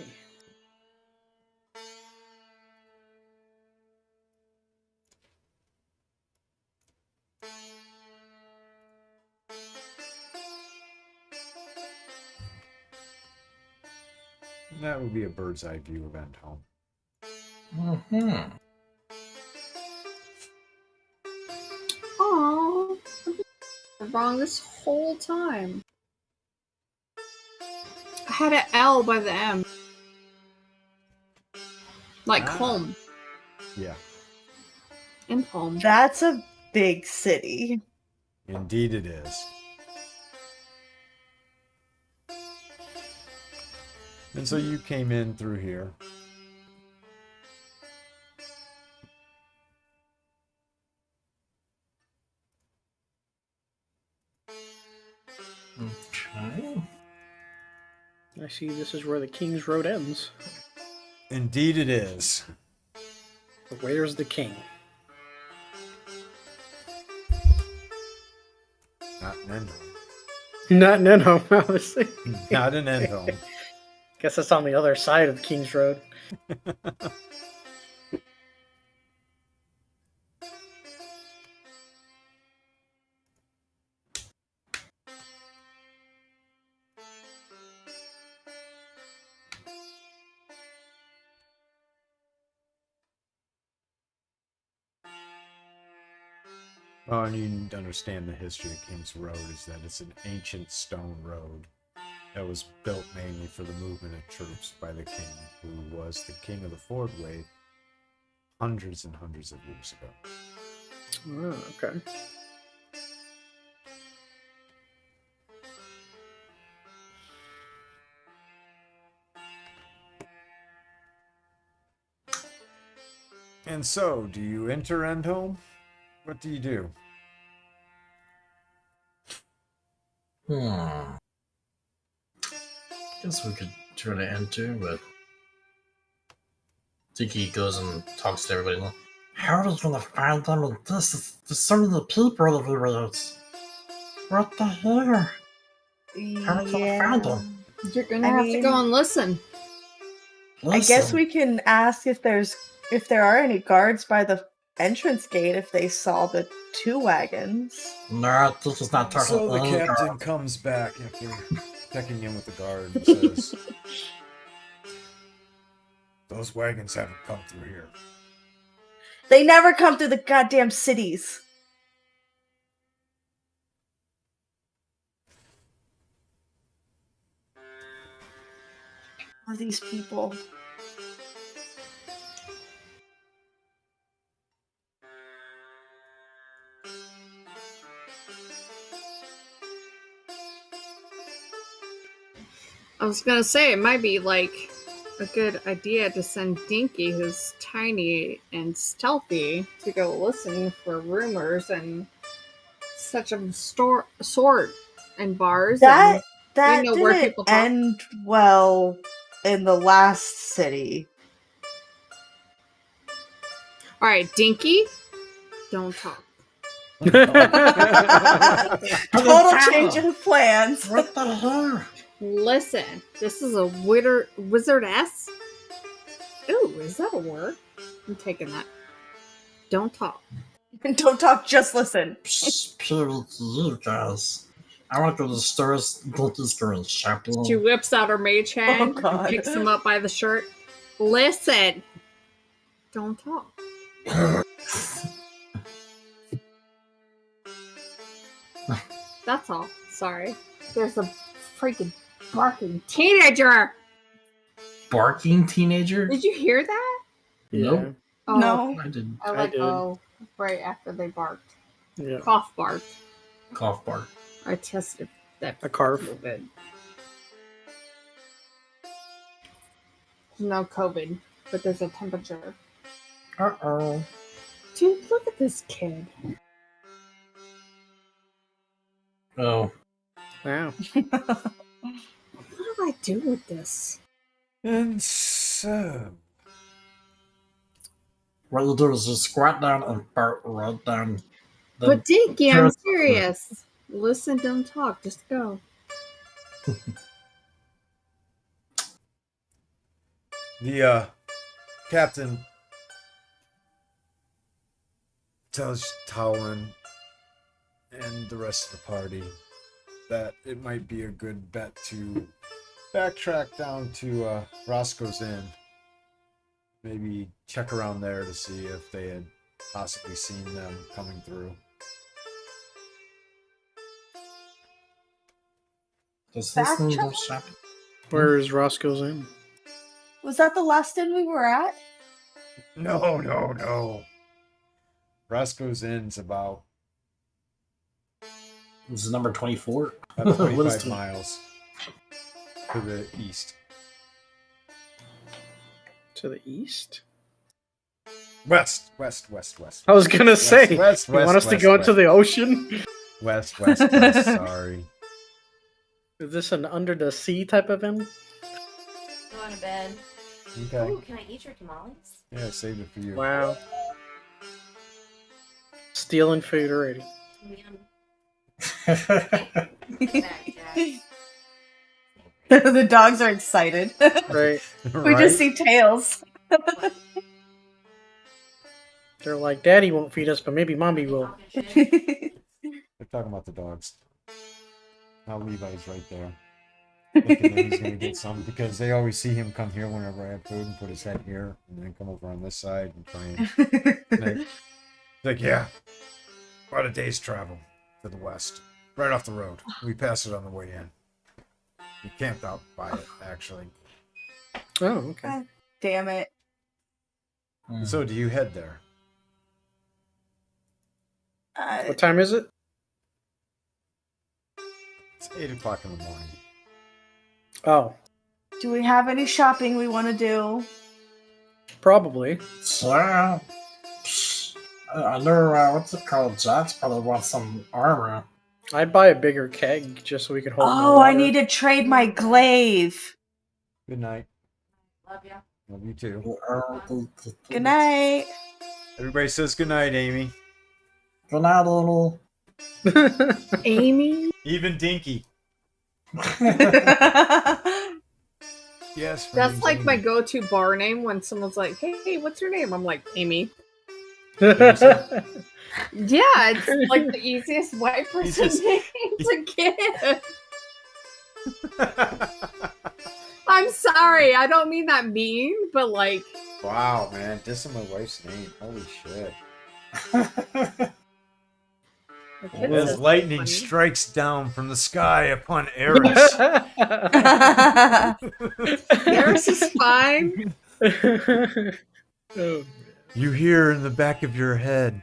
And that would be a bird's eye view of Endhome. Mm-hmm. Aww. I'm wrong this whole time. I had an L by the M. Like home. Yeah, And home. That's a big city. indeed it is. And so you came in through here. Okay. I see this is where the King's Road ends. Indeed it is. But where's the king? Not an end home. Not in Enhome, obviously. Not an end home. Guess that's on the other side of King's Road. Oh, and you need to understand the history of King's Road is that it's an ancient stone road that was built mainly for the movement of troops by the king, who was the king of the Fordway hundreds and hundreds of years ago. Oh, okay. And so, do you enter Endhome? What do you do? Guess we could try to enter, but Tiki goes and talks to everybody. Like, how are we gonna find them in this? There's so many people everywhere. What the hell? How are we gonna find them? You're gonna have to go and listen. I guess we can ask if there are any guards by the entrance gate if they saw the 2 wagons. No, this is not talking. So the captain comes back after checking in with the guard and says, "Those wagons haven't come through here." They never come through the goddamn cities. All these people. I was gonna say it might be like a good idea to send Dinky, who's tiny and stealthy, to go listen for rumors and such of sort and bars. That You know where didn't people talk. end well in the last city. All right, Dinky, don't talk. Total change in plans. What the hell? Listen, this is a wizardess. Ooh, is that a word? I'm taking that. Don't talk. Don't talk, just listen. Spirit, you guys. I want to go to the stores, go to the store and shop. She whips out her mage hand Oh, God. and picks him up by the shirt. Listen, don't talk. That's all. Sorry. There's a freaking barking teenager. Barking teenager? Did you hear that? Nope. Oh, No. I didn't. I I let did. go right after they barked. Yeah. Cough barked. Cough bark. I tested that. A carf. COVID. No COVID, but there's a temperature. Uh-oh. Dude, look at this kid. Oh. Wow. What do I do with this? And so, What you do is just squat down and fart right down. the- But Dinky, I'm Turn- serious. Listen, don't talk. Just go. the captain tells Talon and the rest of the party that it might be a good bet to backtrack down to Roscoe's Inn. Maybe check around there to see if they had possibly seen them coming through. Does this mean Backtrack? go shopping? Where is Roscoe's Inn? Was that the last inn we were at? No. Roscoe's Inn's about This is number 24. about What is 25 it? miles to the east. To the east? West. I was gonna say, west, you want west, us to west, go west. into the ocean? West, sorry. Is this an under the sea type of inn? Going to bed. Okay. Ooh, can I eat your tamales? Yeah, I saved it for you. Wow. Stealing food already. Yum. The dogs are excited. Right. We just see tails. They're like, Daddy won't feed us, but maybe Mommy will. They're talking about the dogs. Now Levi's right there. Thinking that he's gonna get some because they always see him come here whenever I have food and put his head here and then come over on this side and try and he's like, yeah, about a day's travel to the west. Right off the road. We passed it on the way in. We camped out by it, actually. Oh, okay. God damn it. So do you head there? What time is it? It's 8 o'clock in the morning. Oh, Do we have any shopping we want to do? probably. So, I know, what's it called? Jax probably wants some armor. I'd buy a bigger keg just so we could hold more Oh, I water. need to trade my glaive. Good night. Love ya. Love you too. Good night. Everybody says good night, Amy. Good night, little. Amy? Even Dinky. Yes. her That's name's like my Amy. go-to bar name when someone's like, hey, what's your name? I'm like, Amy. Yeah, it's like the easiest white person Easiest- name to get. I'm sorry, I don't mean that mean, but like, Wow, man. Dissing my wife's name. Holy shit. the kids As are lightning funny. strikes down from the sky upon Eris. Yours is fine. Oh, You hear in the back of your head,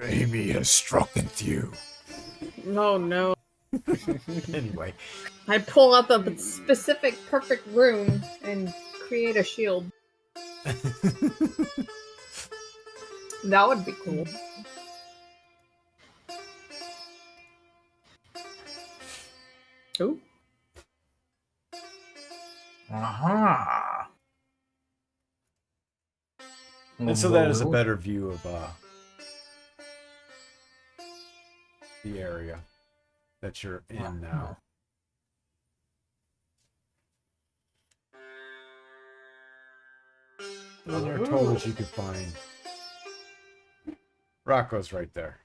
Amy has struck into you. Oh no. Anyway, I pull out the specific perfect rune and create a shield. That would be cool. Ooh. Aha. and so that is a better view of the area that you're in now. And you're told as you could find. Rocco's right there.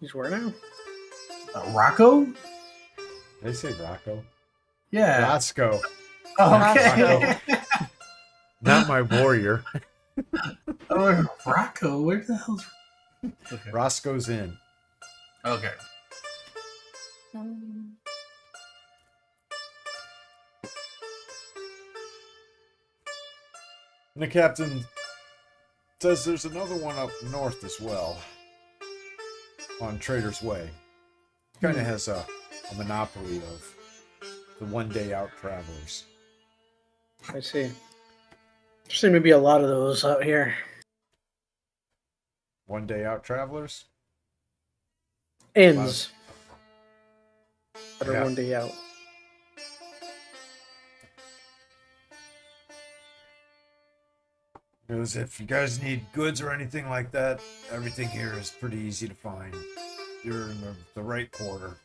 He's where now? Rocco? They say Rocco. Yeah. Roscoe. Okay. Not my warrior. Oh, Rocco, where the hell's Okay. Roscoe's in. Okay. And the captain says there's another one up north as well. On Trader's Way. Kind of has a monopoly of the one-day out travelers. I see. There seem to be a lot of those out here. One-day out travelers? Inns. That are Yeah. one day out. Because if you guys need goods or anything like that, everything here is pretty easy to find. You're in the right quarter.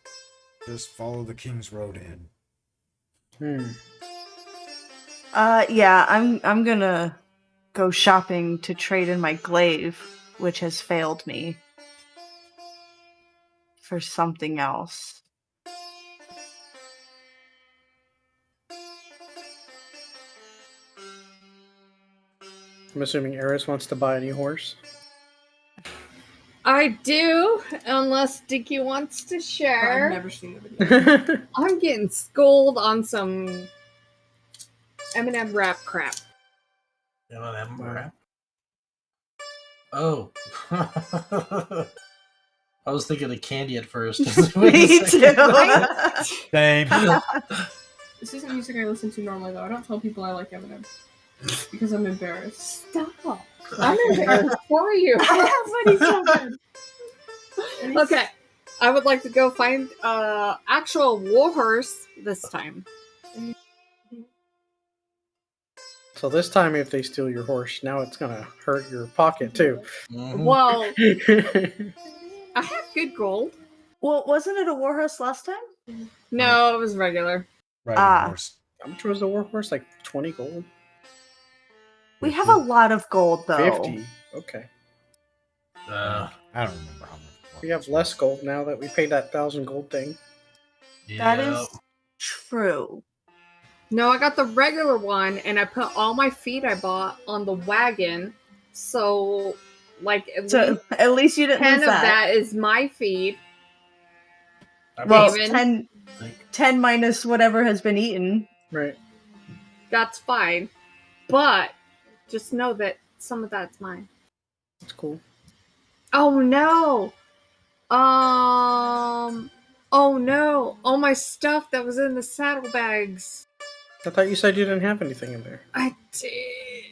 Just follow the King's Road in. Yeah, I'm gonna go shopping to trade in my glaive, which has failed me, for something else. I'm assuming Eris wants to buy a new horse. I do, unless Dicky wants to I've share. never seen the video. I'm getting schooled on some M&M wrap crap. M&M wrap. Oh. I was thinking of candy at first. Me too. Same. This isn't music I listen to normally, though. I don't tell people I like Eminem because I'm embarrassed. Stop. I'm embarrassed for you. But he's so good. And he's- Okay. I would like to go find actual war horse this time. So this time, if they steal your horse, now it's gonna hurt your pocket too. Mhm. Well, I have good gold. Well, wasn't it a warhorse last time? No, it was regular. Riding Ah. horse. How much was the war horse? Like 20 gold? We have a lot of gold, though. 50. Okay. Uh, I don't remember how much. We have less gold now that we paid that 1,000 gold thing. yeah. That is true. No, I got the regular one, and I put all my feed I bought on the wagon. So, like, So at least you didn't 10 lose of that. that is my feed. I Well, David. 10 minus whatever has been eaten. Right. That's fine. But just know that some of that's mine. That's cool. Oh no! Oh no! All my stuff that was in the saddlebags. I thought you said you didn't have anything in there. I did.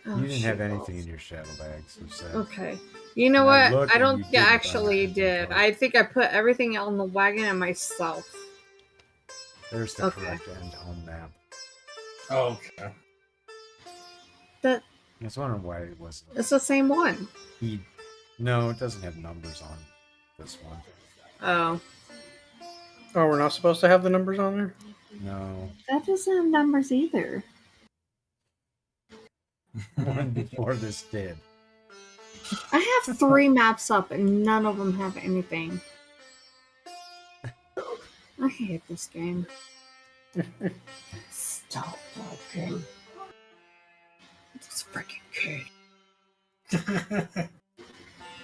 Oh, You didn't have shit anything balls. in your shadow bags, you said. Okay. You know And I what? looked I and don't you think didn't I buy actually anything did. for it. I think I put everything on the wagon and myself. There's the Okay. correct end home map. Oh, okay. That I was wondering why it wasn't. it's the same one. No, it doesn't have numbers on this one. Oh. Oh, we're not supposed to have the numbers on there? No. That doesn't have numbers either. One before this did. I have 3 maps up and none of them have anything. I hate this game. Stop talking. This freaking kid.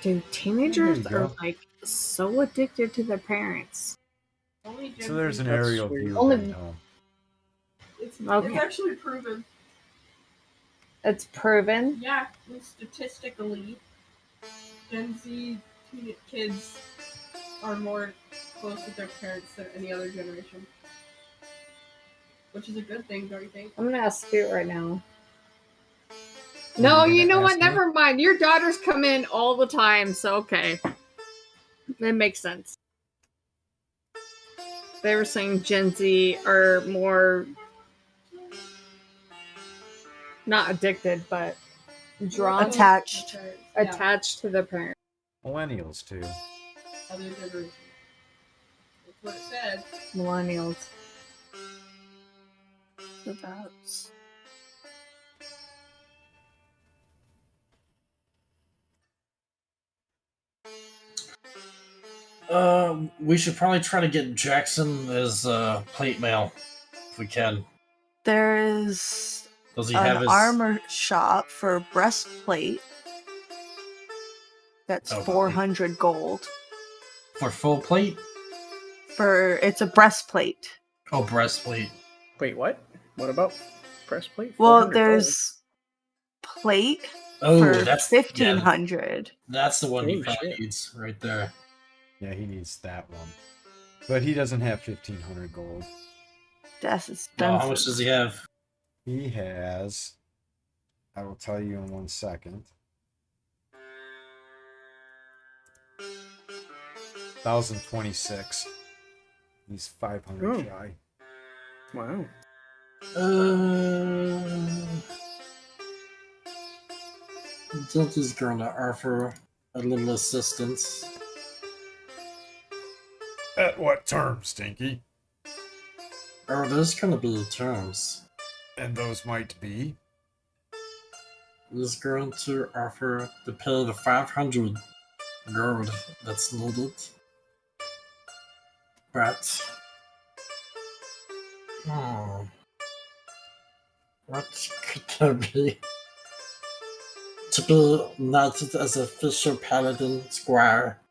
Dude, teenagers There you are go. like so addicted to their parents. Only So there's an That's aerial sweet. view Only- of end home. It's Okay. actually proven. It's proven. Yeah, statistically, Gen Z kids are more close with their parents than any other generation. Which is a good thing, don't you think? I'm gonna ask Spirit right now. Are No, you you gonna know what? ask me? Never mind. Your daughters come in all the time, so okay. It makes sense. They were saying Gen Z are more not addicted, but drawn, Attached. Yeah, attached to their parents. Millennials, too. other generation. That's what it said. Millennials. So that's... We should probably try to get Jackson his plate mail if we can. There is Does he have an his armor shop for breastplate. That's Oh, 400 gold. for full plate? It's a breastplate. Oh, breastplate. Wait, what? What about breastplate? Well, 400 there's plate Oh, for that's 1500. That's the one he Holy probably shit. needs right there. Yeah, he needs that one. But he doesn't have 1,500 gold. That's Oh, expensive. how much does he have? He has... I will tell you in 1 second. 1,026. He's 500 Oh. shy. Wow. Delta's going to offer a little assistance. At what terms, Stinky? Oh, there's going to be terms. And those might be... Is going to offer to pay the 500 gold that's needed. But... What could there be? To be knighted as official paladin squire.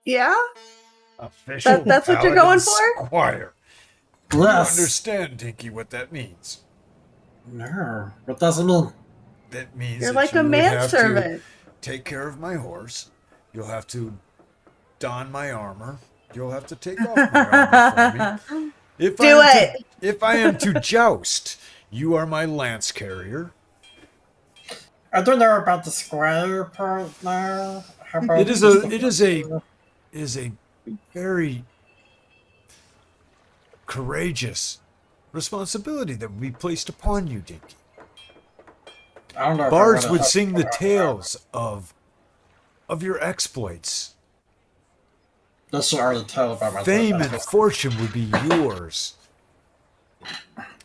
Yeah? Official That's what you're paladin going for? Squire. You Yes! understand, Dinky, what that means? No. What does it mean? That means You're that like you a would have manservant. to take care of my horse. You'll have to don my armor. You'll have to take off my armor for me. If Do I am it. if I am to joust, you are my lance carrier. I don't know about the squire part now. How about It is a very courageous responsibility that will be placed upon you, Dinky. I don't know if Bards I would sing the tales of your exploits. This is already tell about my Fame and fortune would be yours.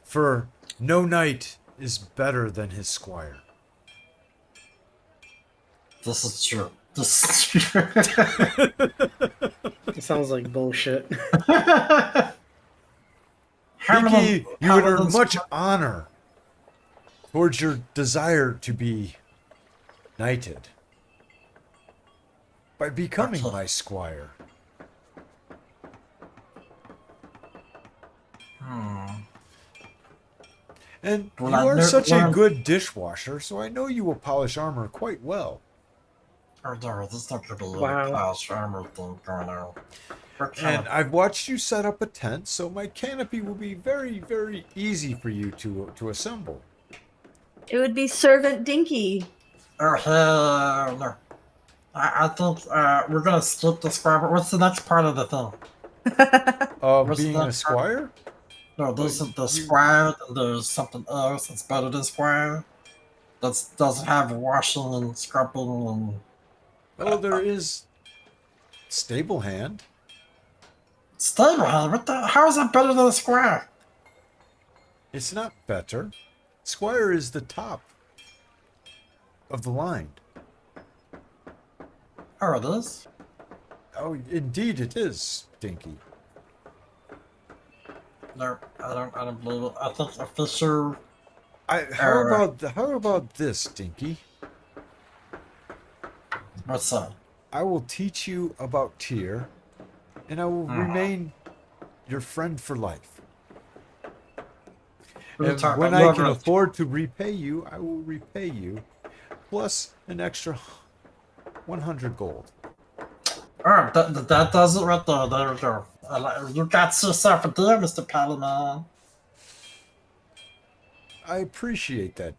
For no knight is better than his squire. This is true. This is true. It sounds like bullshit. Dinky, you would earn much honor towards your desire to be knighted by becoming my squire. And you are such a good dishwasher, so I know you will polish armor quite well. There's not going to be a Wow. polish armor thing going on. And I've watched you set up a tent, so my canopy will be very, very easy for you to assemble. It would be Servant Dinky. Oh, hell no. I think we're going to skip the squire, but what's the next part of the thing? What's Being the a next part? squire? No, there's the squire, and there's something else that's better than squire. That doesn't have washing and scrubbing and... Oh, there is stable hand. Stable hand? What the? How is that better than a squire? It's not better. Squire is the top of the line. Oh, it is? Oh, indeed it is, Dinky. No, I don't believe it. I think a fisher... How about this, Dinky? What's that? I will teach you about Tyr, and I will remain your friend for life. And when I can afford to repay you, I will repay you, plus an extra 100 gold. Oh, that does it right there. There we go. You got yourself a deal, Mr. Palamon. I appreciate that,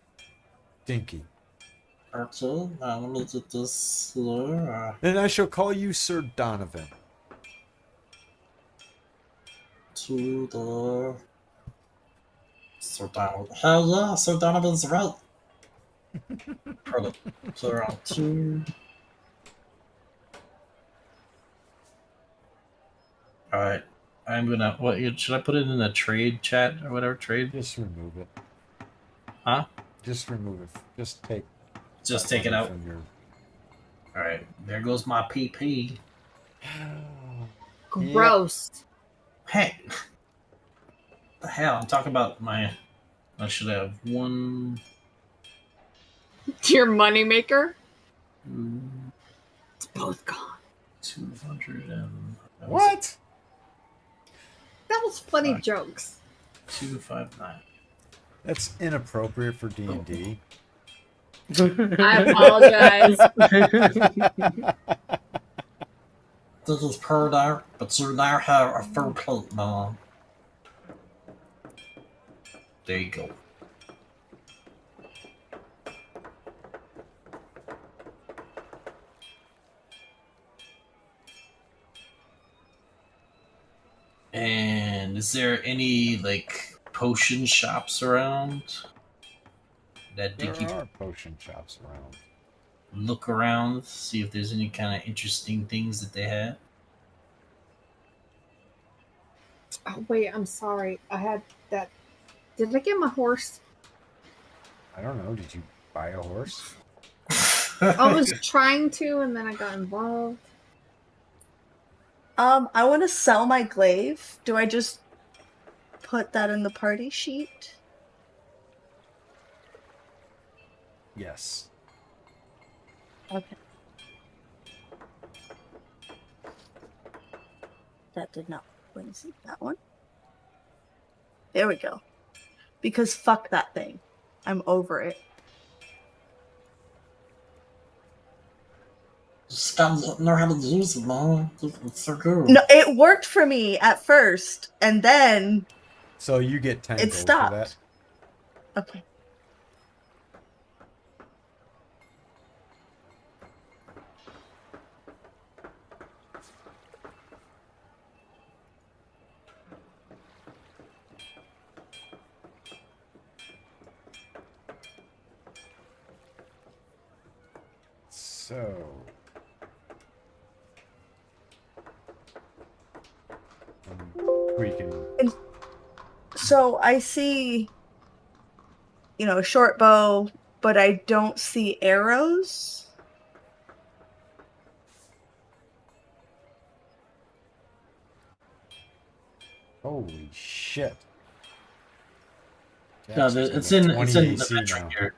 Dinky. Okay, now let me get this here. And I shall call you Sir Donovan. To the... Sir Donovan. Hell yeah, Sir Donovan's right. Put it. So around 2... Alright. I'm gonna... What, should I put it in the trade chat or whatever? Trade? Just remove it. Huh? Just remove it. Just take it out. from your... Alright, there goes my PP. Gross. Hey! The hell, I'm talking about my... I should have one... Your moneymaker? It's both gone. 200 and... What? That was funny jokes. 259. That's inappropriate for D&D. I apologize. This is per now, but you now have a full plate, man. There you go. And is there any, like, potion shops around? That There Dinky are potion shops around. look around, see if there's any kind of interesting things that they have? Oh, wait, I'm sorry. I had that. Did I get my horse? I don't know. Did you buy a horse? I was trying to, and then I got involved. I want to sell my glaive. Do I just put that in the party sheet? Yes. Okay. That did not. Let me see that one. There we go. Because fuck that thing. I'm over it. Just gotta know how to use it, man. It's so good. No, it worked for me at first, and then So you get 10 it gold stopped. for that. Okay. So. We can. So I see, a short bow, but I don't see arrows. Holy shit. No, Jackson's got it's a in 20 the AC metric now. here.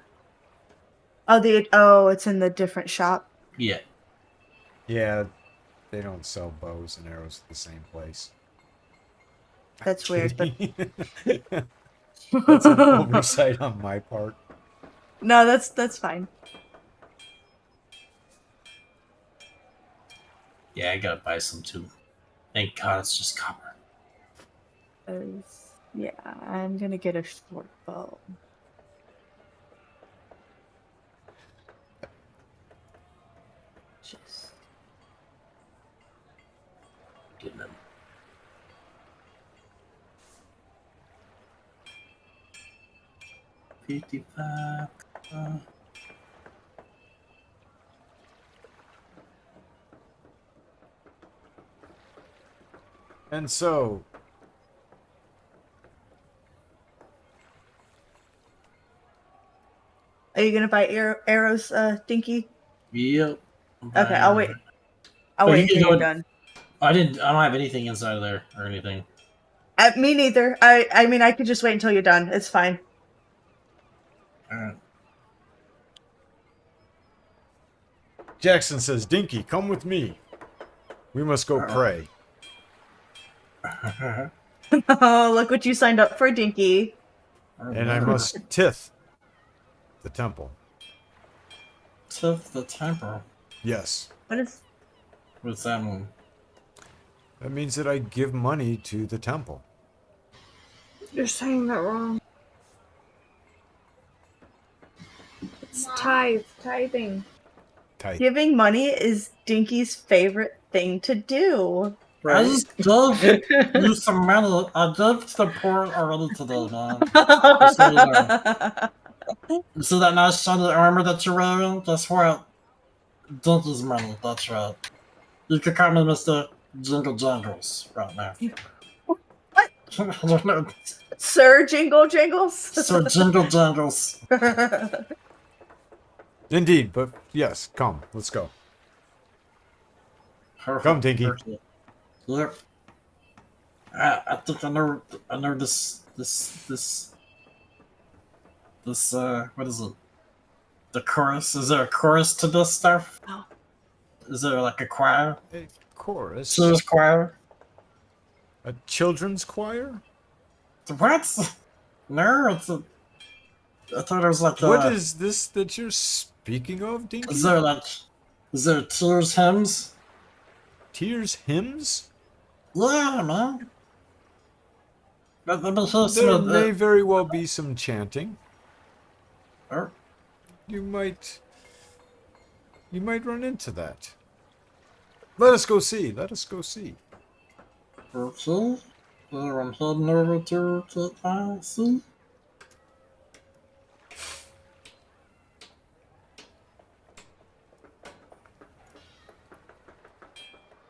Oh, it's in the different shop. Yeah. Yeah, they don't sell bows and arrows at the same place. That's weird, but That's an oversight on my part. no, that's fine. Yeah, I gotta buy some too. Thank God it's just copper. Yeah, I'm gonna get a short bow. Just Getting them. $55. And so, are you gonna buy arrows, Dinky? Yep. Okay, I'll wait. I'll But wait you until can go you're in- done. I don't have anything inside of there or anything. Me neither. I mean, I could just wait until you're done. It's fine. Alright. Jackson says, Dinky, come with me. We must go pray. Oh, look what you signed up for, Dinky. And I must tithe the temple. Tithe the temple. Yes. What's that mean? That means that I give money to the temple. You're saying that wrong. It's tithing. Tithe. Giving money is Dinky's favorite thing to do. I just love you some money. I gave to the poor already today, man. You see that nice shiny armor that you're wearing? Guess what? Dinky's money, that's right. You can call me Mr. Jingle Jangles right now. What? I don't know. Sir Jingle Jangles? Sir Jingle Jangles. Indeed, but yes, come. Let's go. Come, Dinky. Yep. I think I know this, what is it? The chorus? Is there a chorus to this stuff? Oh. Is there like a choir? A chorus? Children's choir? A children's choir? What? No, it's a... I thought it was like What is this that you're speaking of, Dinky? Is there tears hymns? Tears hymns? Yeah, man. Let me hear some There of may very well be some chanting. Er, You might run into that. Let us go see. Let us go see. okay. Well, I'm heading over to see.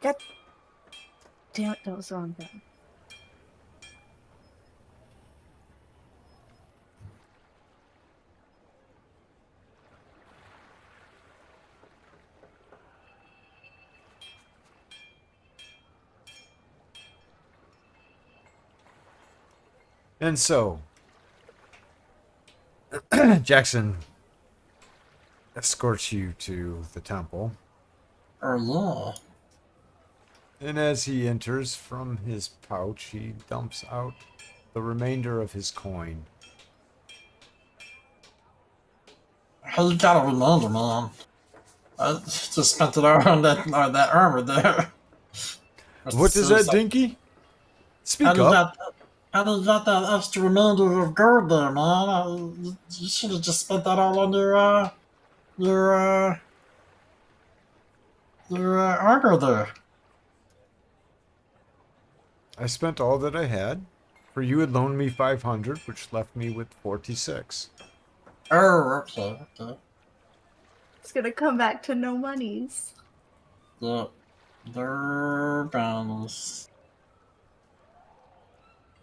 God damn it, that was the wrong button. And so, Jackson escorts you to the temple. Yeah. And as he enters, from his pouch, he dumps out the remainder of his coin. How you got a reminder, man? I just spent it all on that armor there. What is that, Dinky? Speak How up. you got that extra remainder of gold there, man? You should have just spent that all on your armor there. I spent all that I had, for you had loaned me 500, which left me with 46. Oh, okay. It's gonna come back to no monies. They're boundless.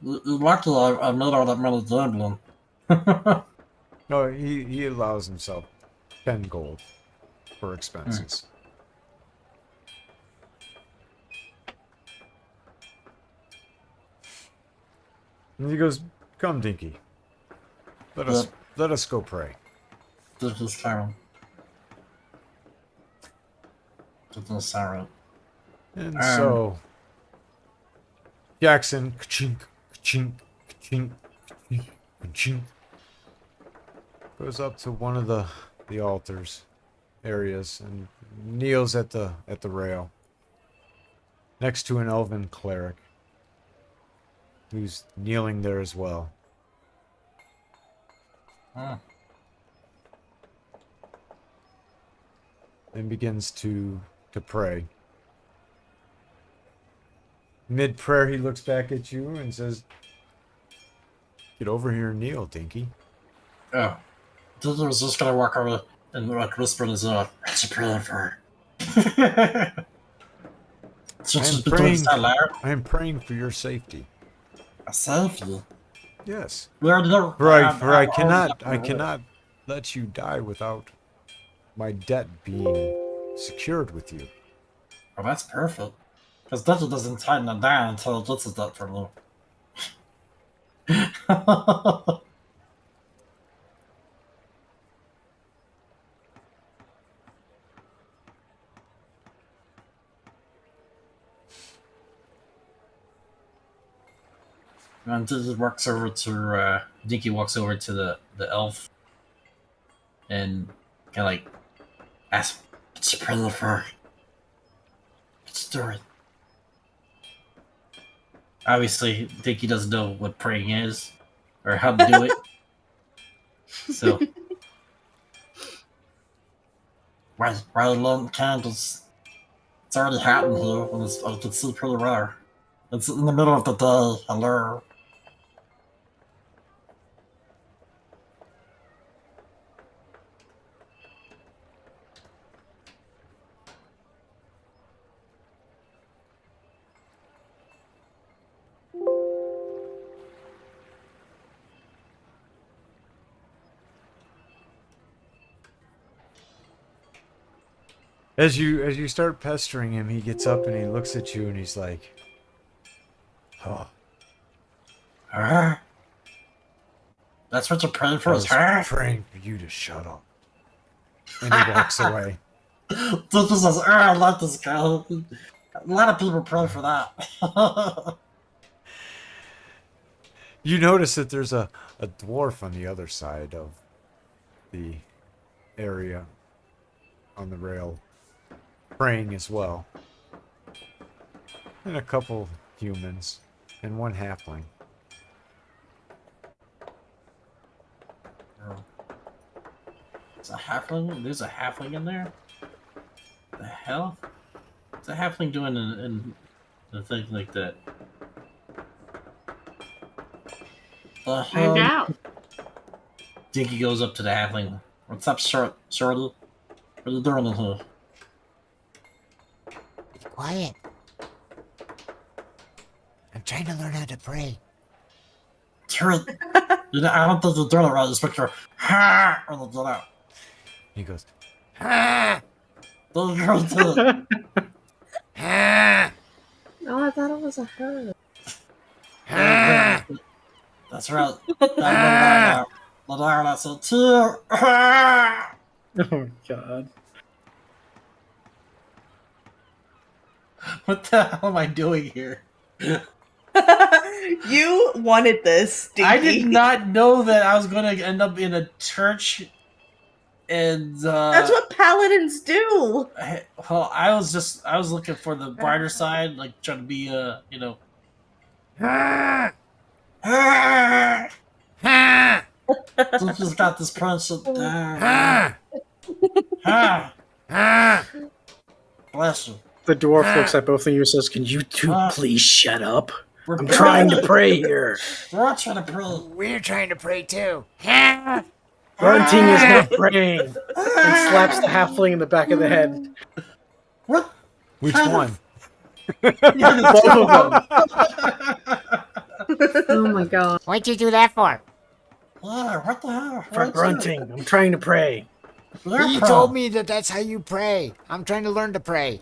You're lucky I made all that money gambling. No, he allows himself 10 gold for expenses. And he goes, "Come, Dinky. Let us go pray." This is Sharon. This is Sharon. And so Jackson ka-chink, ka-chink, ka-chink, ka-chink, ka-chink, goes up to one of the altars areas and kneels at the rail next to an elven cleric who's kneeling there as well. And begins to pray. Mid-prayer, he looks back at you and says, "Get over here and kneel, Dinky." Oh. This was just gonna walk over and like whisper in his ear, "What you praying for?" I am praying for your safety. I saved you. Yes. For For I cannot let you die without my debt being secured with you. Oh, that's perfect. Because Dutcher doesn't tighten it down until it gets his debt from you. And Dinky walks over to the elf and kind of like asks, "What's your praying for? What's the story?" Obviously, Dinky doesn't know what praying is or how to do it. So, why alone candles? It's already hot in here, and I can see pretty well. It's in the middle of the day. Hello. As you start pestering him, he gets up and he looks at you and he's like, "Oh, That's what you're praying I for, is was her? praying for you to shut up." And he walks away. Dinky says, I like this guy. A lot of people pray for that. You notice that there's a dwarf on the other side of the area on the rail praying as well. And a couple humans and one halfling. It's a halfling? There's a halfling in there? The hell? What's a halfling doing in a thing like that? The Find hell? out. Dinky goes up to the halfling. What's up, shorty? What are you doing in here? Be quiet. I'm trying to learn how to pray. Turret! I don't think you're doing it right. Just put your ha on the get out. He goes, Ah! Don't go to it. Ah! Oh, I thought it was a her. Ah! That's right. That's a tear. Oh god. What the hell am I doing here? You wanted this, Dinky. I did not know that I was going to end up in a church, and That's what paladins do. well, I was looking for the brighter side, like trying to be you know. Ah! Ah! Dinky's got this princess. Ah! Ah! Bless you. The dwarf looks at both of you and says, "Can you two Ah. please shut up? We're I'm trying to pray here. We're trying to pray. We're trying to pray too. Ah! Grunting is not praying." and slaps the halfling in the back of the head. What? Which Kind of- one? Both of them. Oh my god. What'd you do that for? Yeah, what the hell? For grunting. I'm trying to pray. He told me that that's how you pray. I'm trying to learn to pray.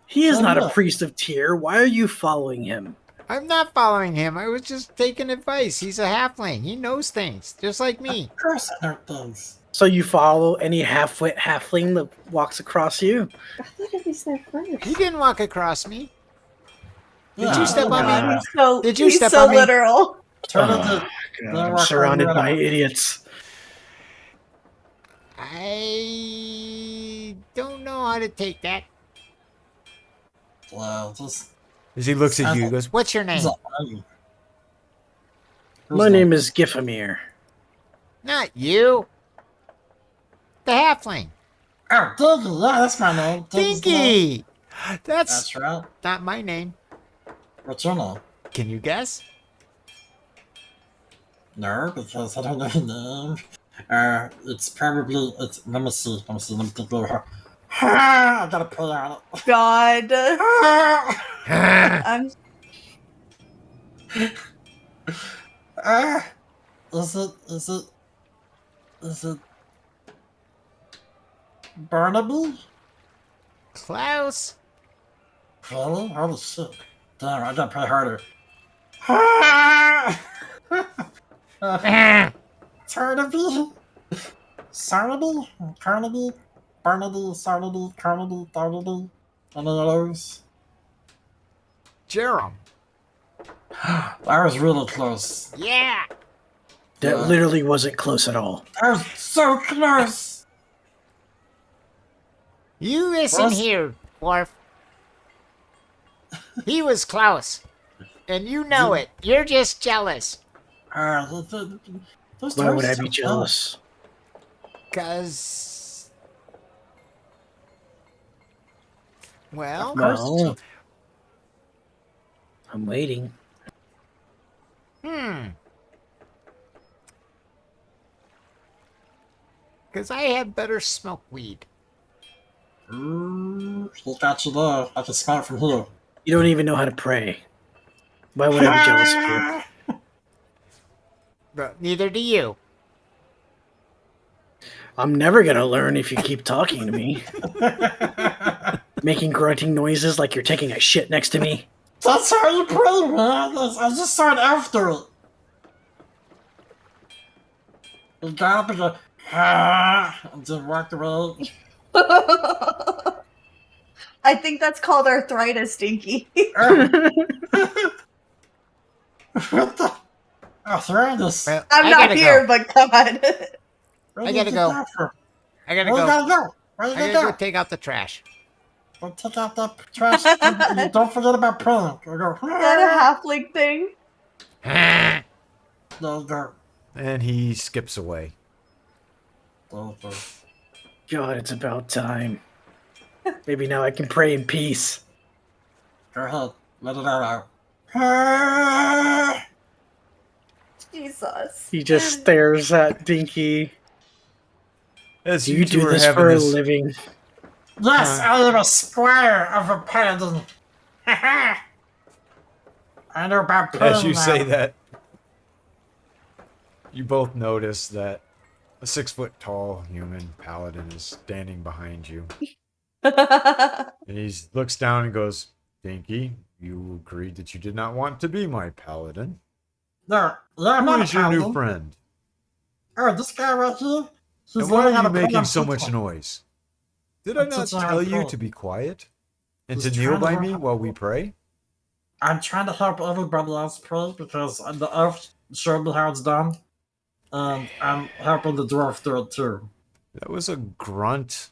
He is So not a what? priest of Tyr. Why are you following him? I'm not following him. I was just taking advice. He's a halfling. He knows things, just like me. Of course I know things. So you follow any half-wit halfling that walks across you? I thought it was there first. He didn't walk across me. Did Yeah, you step on me? yeah. He's so, Did you he's step so on me? literal. Turn Oh, into God, I'm surrounded by idiots. I don't know how to take that. Well, just As he looks at you, he goes, What's your name? My name is Gifamir. Not you. The halfling. Oh, Dinky. Yeah, that's my name. Dinky's the name. Dinky. That's That's right. not my name. What's your name? Can you guess? No, because I don't know your name. It's probably let me see. Let me think over here. I gotta put on it. God. I'm Is it Barnaby? Klaus. Really? Holy shit. Damn, I gotta play harder. Carnaby? Sarnaby? Carnaby? Barnaby? Sarnaby? Carnaby? Barnaby? Any of those? Jerem. That was really close. Yeah. That literally wasn't close at all. That was so close! You listen What? here, dwarf. He was Klaus. And you know it. You're just jealous. Those Why would I toasts be are jealous? Cause... Well, Well, I'm waiting. Cause I have better smoke weed. Look at you there. I can smell it from here. You don't even know how to pray. Why would I be jealous of you? But neither do you. I'm never gonna learn if you keep talking to me. Making grunting noises like you're taking a shit next to me. That's how you pray, man. I just started after it. You got up and go, and then walked away. I think that's called arthritis, Dinky. What the? Arthritis. Well, I'm I not gotta here, go. but God. Where I did gotta you go. get that from? I gotta Where you go. gotta go? Where you I gotta gotta go? go take out the trash. Don't take out that trash. Don't forget about praying. You go, Is that a halfling thing? there you go. and he skips away. There you go. God, it's about time. Maybe now I can pray in peace. Go ahead. Let it out. Jesus. He just stares at Dinky. As Do you two do are this having for a this- living? Yes, I am a squire of a paladin. I know about praying As you now. say that, you both notice that a 6-foot-tall human paladin is standing behind you. And he looks down and goes, Dinky, you agreed that you did not want to be my paladin. No, yeah, I'm Who not is a your new paladin. friend? Oh, this guy right here? He's And why learning are how you to play making on so much football. noise? Did I I'm not such a tell you pro. to be quiet? And He's to kneel trying to by learn me how to while we walk. pray? I'm trying to help everybody else pray because the elf showed me how it's done. And I'm helping the dwarf do it too. That was a grunt.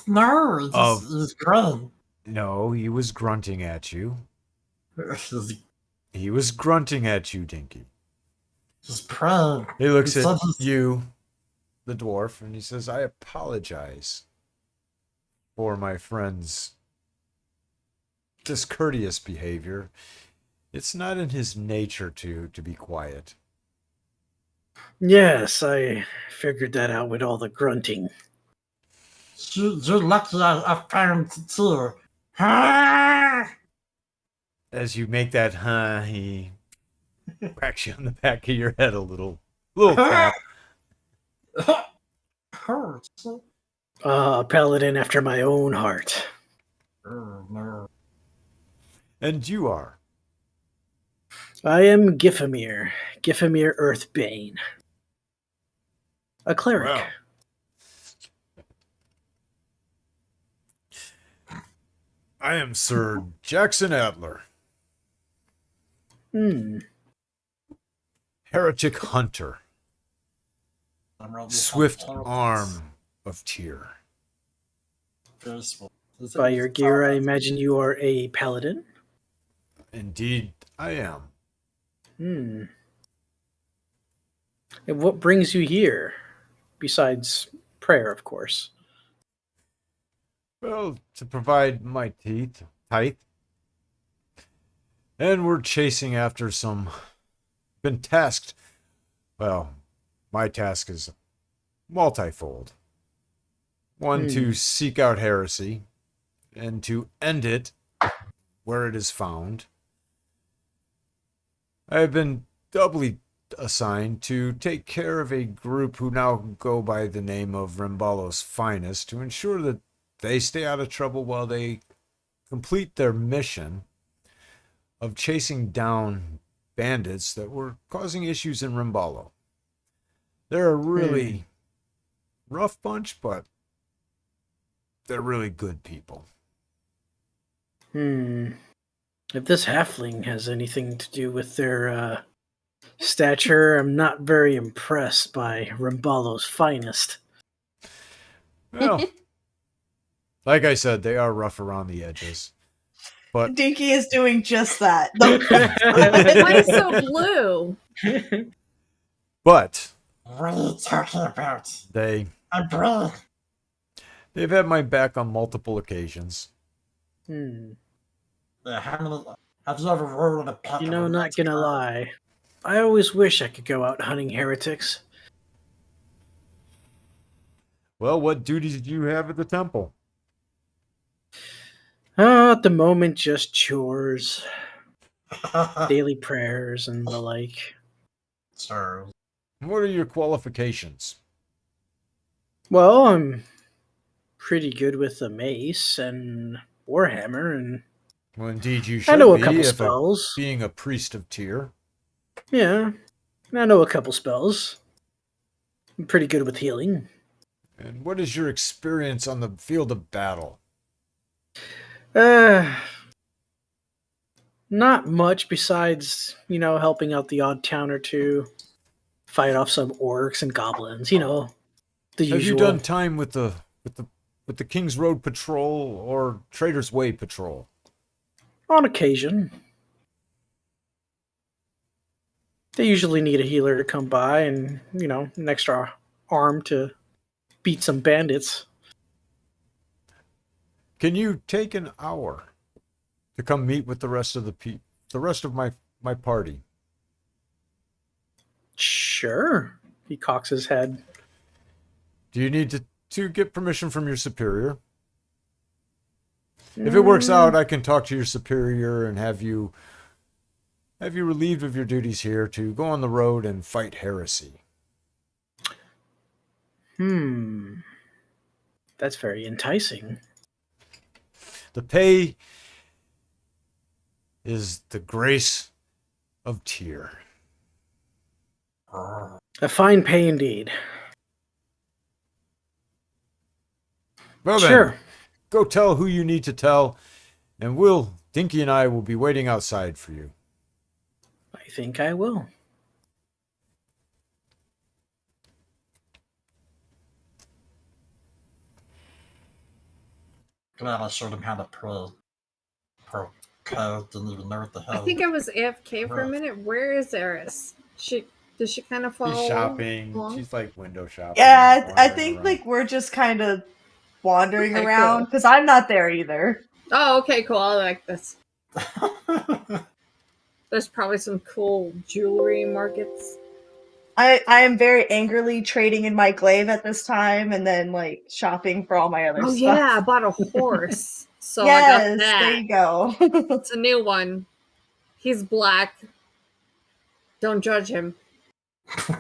No, it's Of- just, it's great. No, he was grunting at you. Just, He was grunting at you, Dinky. just pray. He looks He at said he's- you, the dwarf, and he says, I apologize for my friend's discourteous behavior. It's not in his nature to be quiet. Yes, I figured that out with all the grunting. You're lucky I found Tyr. Ah! As you make that he whacks you on the back of your head a little tap. Hurts. A paladin after my own heart. No. And you are. I am Gifamir Earthbane. A cleric. Well. I am Sir Jackson Adler, heretic hunter, swift arm of Tyr. By your gear, I imagine you are a paladin? Indeed, I am. And what brings you here? Besides prayer, of course. Well, to provide my tithe. And we're chasing after been tasked. Well, my task is multifold. One, to seek out heresy, and to end it where it is found. I have been doubly assigned to take care of a group who now go by the name of Rimballo's Finest to ensure that they stay out of trouble while they complete their mission of chasing down bandits that were causing issues in Rimballo. They're a really rough bunch, but they're really good people. If this halfling has anything to do with their stature, I'm not very impressed by Rimballo's Finest. Well, like I said, they are rough around the edges. But Dinky is doing just that. Why is so blue? But what are you talking about? They've had my back on multiple occasions. Have you ever rode a pack? You know, not gonna lie, I always wish I could go out hunting heretics. Well, what duties do you have at the temple? At the moment, just chores, daily prayers, and the like. Sir. What are your qualifications? Well, I'm pretty good with the mace and warhammer, and Well, indeed, you should I know a be, couple if spells. Being a priest of Tyr. Yeah, I know a couple spells. I'm pretty good with healing. And what is your experience on the field of battle? Not much besides, helping out the odd town or two, fight off some orcs and goblins, the usual. Have you done time with the King's Road Patrol or Trader's Way Patrol? On occasion. They usually need a healer to come by and, an extra arm to beat some bandits. Can you take an hour to come meet with the rest of my party? Sure. He cocks his head. Do you need to get permission from your superior? If it works out, I can talk to your superior and have you relieved of your duties here to go on the road and fight heresy. That's very enticing. The pay is the grace of Tyr. A fine pay indeed. Well then, Sure. go tell who you need to tell, and Dinky and I will be waiting outside for you. I think I will. Glad I showed him how to pray. Pro code, didn't even know what the hell. I think I was AFK for a minute. Where is Eris? Does she kind of follow? She's shopping. along? She's like window shopping. Yeah, I wandering think around. we're just kind of wandering Okay, around cool. because I'm not there either. Oh, okay, cool. I like this. There's probably some cool jewelry markets. I am very angrily trading in my glaive at this time, and then like shopping for all my other Oh stuff. yeah, I bought a horse. So I got Yes, that. there you go. It's a new one. He's black. Don't judge him.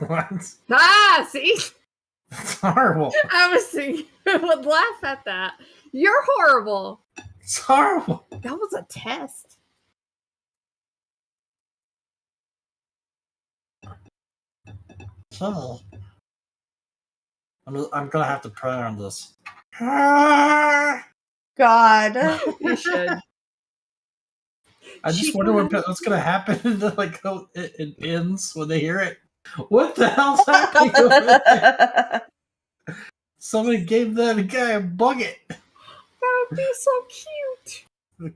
What? Ah, see? That's horrible. I was thinking I would laugh at that. You're horrible. It's horrible. That was a test. So, I'm gonna have to pray on this. I God. You should. just She wonder what's gonna happen. Like, how it ends when they hear it. What the hell's happening over there? Somebody gave that guy a bucket. That would be so cute.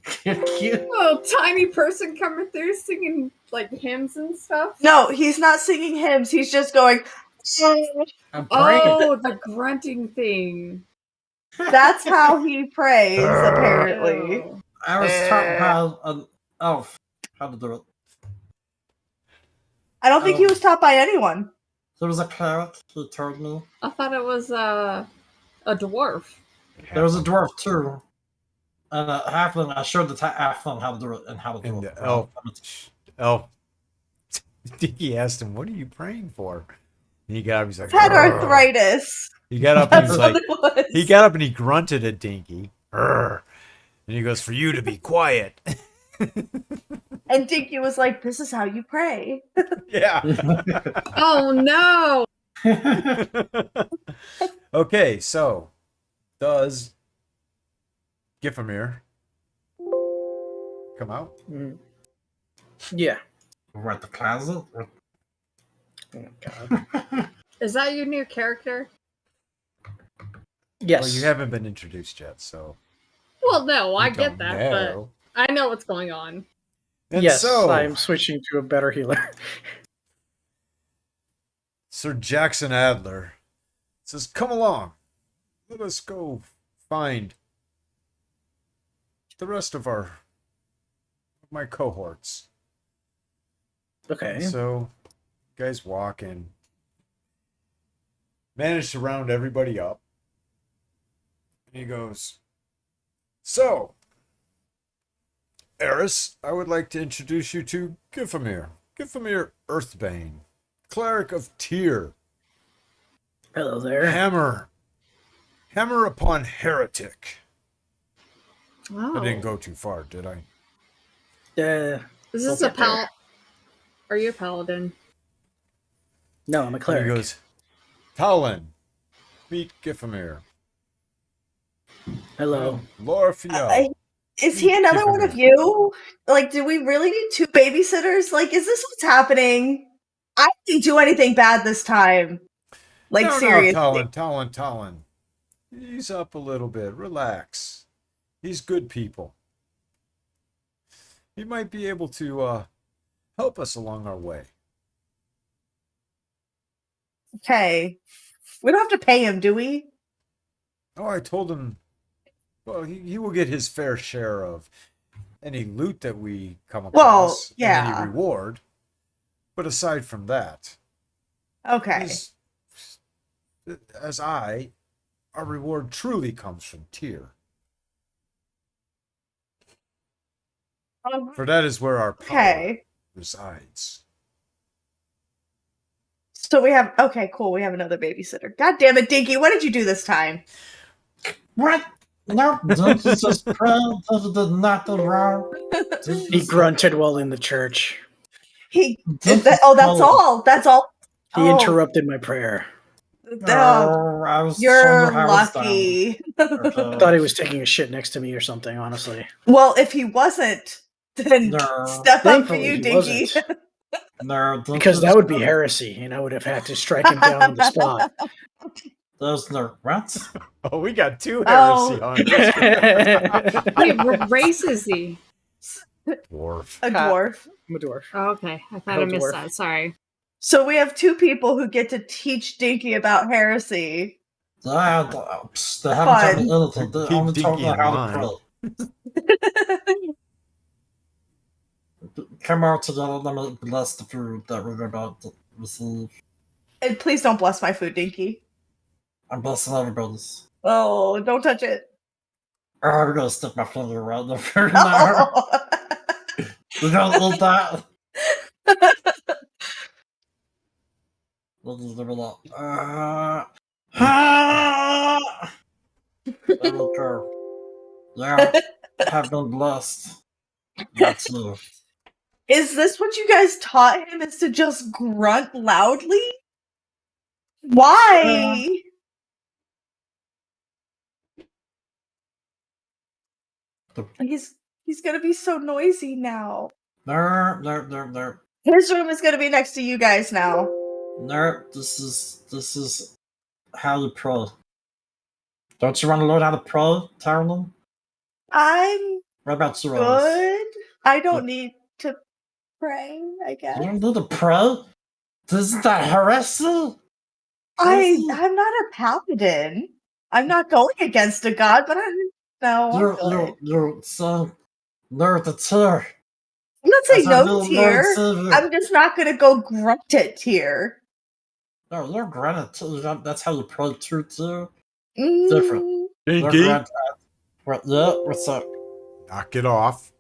Cute. Little tiny person coming through singing like hymns and stuff. No, he's not singing hymns. He's just going. I'm praying. Oh, the grunting thing. That's how he prays, apparently. Oh. I was taught how an elf how to do it. I don't think he was taught by anyone. There was a cleric who told me. I thought it was a dwarf. There was a dwarf too. And a halfling. I showed the halfling how to do it and how to do And it. the elf. He asked him, "What are you praying for?" And he got up. He's like, I've had "Grr." arthritis. He got up and he was That's like, what it was. he got up and he grunted at Dinky. "Grr." And he goes, "For you to be quiet." And Dinky was like, "This is how you pray." Yeah. Oh no! Okay, so does Gifamir come out? Mm. Yeah. We're at the closet. Oh, God. Is that your new character? Yes. Well, you haven't been introduced yet, so Well, no, I you get don't that, know. but I know what's going on. And yes, so I'm switching to a better healer. Sir Jackson Adler says, "Come along. Let us go find the rest of my cohorts." Okay. So, guys walk and manage to round everybody up. And he goes, "So, Eris, I would like to introduce you to Gifamir. Gifamir Earthbane, cleric of Tyr. Hello there. Hammer upon heretic." Oh. I didn't go too far, did I? Uh, Is We'll this a get there. pal? Are you a paladin? no, I'm a And he cleric. goes, "Talon, meet Gifamir. Hello. Lorfiel." Is he another one of you? Like, do we really need two babysitters? Like, is this what's happening? I didn't do anything bad this time. Like, No, seriously. Talon. Ease up a little bit. Relax. He's good people. He might be able to help us along our way. Okay. We don't have to pay him, do we? Oh, I told him, well, he will get his fair share of any loot that we come across. And yeah. any reward. But aside from that, Okay. our reward truly comes from Tyr. For that is where our power Okay. resides. So we have, okay, cool. We have another babysitter. God damn it, Dinky. What did you do this time? What? No, don't you just pray. There's nothing wrong. He grunted while in the church. That's all. That's all. He interrupted my prayer. Oh, I was you're wondering how it's done. lucky. Thought he was taking a shit next to me or something, honestly. Well, if he wasn't, then No. step up for Thankfully, you, he Dinky. wasn't. No, Because that would be heresy, and I would have had to strike him down on the spot. There's no what? Oh, we got two Oh. heresy hunters. Wait, what race is he? Dwarf. A dwarf. I'm a dwarf. Oh, okay, I thought Oh, I missed dwarf. that. Sorry. So we have two people who get to teach Dinky about heresy. They haven't Fun. told me anything. They Keep only told me Dinky in how mind. to pray. Come out together, let me bless the food that we're about to receive. And please don't bless my food, Dinky. I'm blessing everybody's. Oh, don't touch it. Oh, I'm gonna stick my finger right in the food now. You don't eat that. We'll just leave it up. There we go. Yeah, have been blessed. That's you. Is this what you guys taught him? Is to just grunt loudly? Why? He's gonna be so noisy now. No. His room is gonna be next to you guys now. No, this is how you pray. Don't you want to learn how to pray, Taryn? I'm What about you, Alice? good. I don't need to pray, I guess. You don't need to pray? Isn't that heresy? I'm not a paladin. I'm not going against a god, but I'm good. You're saying no to tear. I'm not saying That's no our tier. Lord Savior. I'm just not gonna go grunt at tier. No, you're granted. That's how you pray true too. Mm, Different. You're Dinky, granted. Yeah, what's up? knock it off.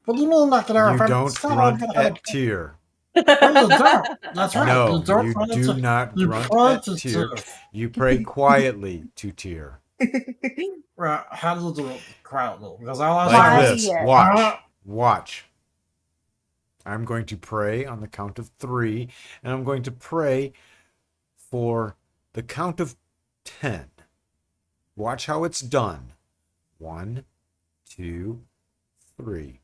What do you mean knock it off? You I'm don't still grunt gonna at tier. No, you don't. That's right. No, you don't you pray do to- not you grunt pray at to tier. tear. You pray quietly to tier. Right, how do you do it quietly? Because all I Like know this. is- Watch. Watch. I'm going to pray on the count of 3, and I'm going to pray for the count of 10. Watch how it's done. 1, 2, 3.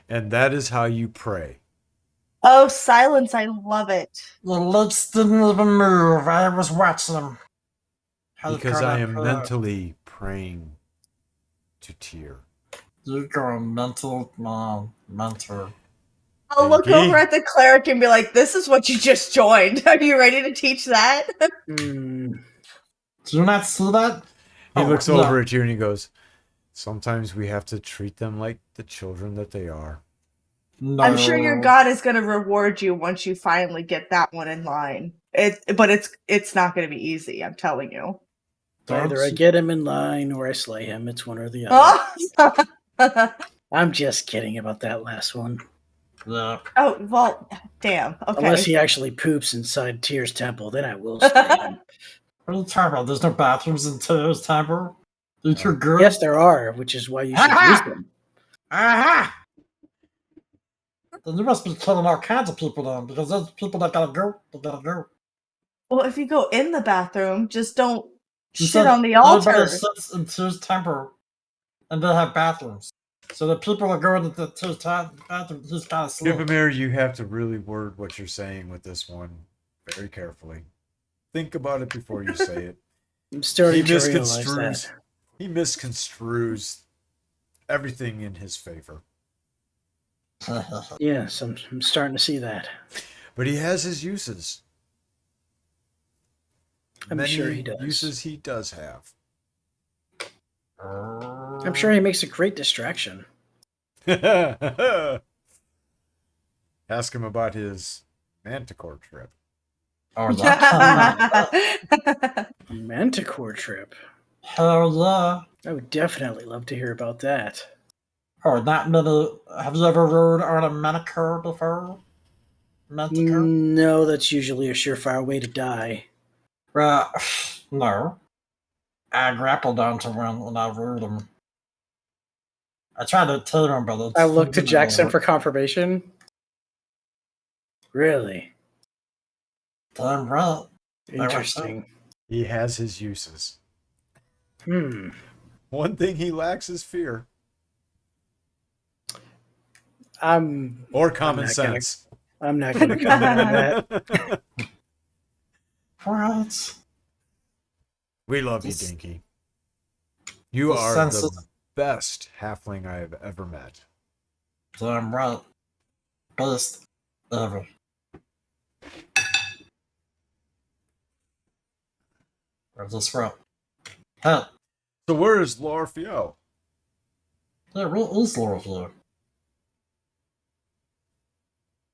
And that is how you pray. Oh, silence! I love it. The lips didn't even move. I was watching them. How you Because call I that am prayer? mentally praying to tier. You're going mental, mentor. I'll look Dinky? over at the cleric and be like, "This is what you just joined. Are you ready to teach that?" Hmm. Do you not see that? He Oh, looks yeah. over at you and he goes, sometimes we have to treat them like the children that they are. No. I'm sure your god is going to reward you once you finally get that one in line. But it's not going to be easy. I'm telling you. Either I get him in line or I slay him. It's one or the other. Oh, I'm just kidding about that last one. Yeah. oh well, damn. Okay. Unless he actually poops inside Tyr's temple, then I will slay him. What are you talking about? There's no bathrooms in Teo's temple? They're too good? Yes, there are, which is why you should use them. Aha! Then you must be killing all kinds of people then, because those people that gotta go, they gotta go. Well, if you go in the bathroom, just don't You shit said on the everybody altar. sits in Teo's temple, and they have bathrooms. So the people that go into the Teo's bathroom, he's gotta sleep. Skipamir, you have to really word what you're saying with this one very carefully. Think about it before you say it. I'm starting to realize that. He misconstrues everything in his favor. Yes, I'm starting to see that. But he has his uses. I'm Many sure he does. uses he does have. I'm sure he makes a great distraction. Ask him about his Manticore trip. Oh, that. Manticore trip. Hell yeah. I would definitely love to hear about that. Oh, not many. Have you ever rode on a Manticore before? Manticore? No, that's usually a surefire way to die. No. I grappled onto one when I rode him. I tried to tell him, but it's... I looked to Jackson for confirmation. Really? Damn right. Interesting. He has his uses. One thing he lacks is fear. Or common sense. I'm not going to comment on that. What? We love you, Dinky. You are the best halfling I have ever met. Damn right. Best ever. Where's this from? Huh. So where is Lorfiel? That real is Laurel Floor.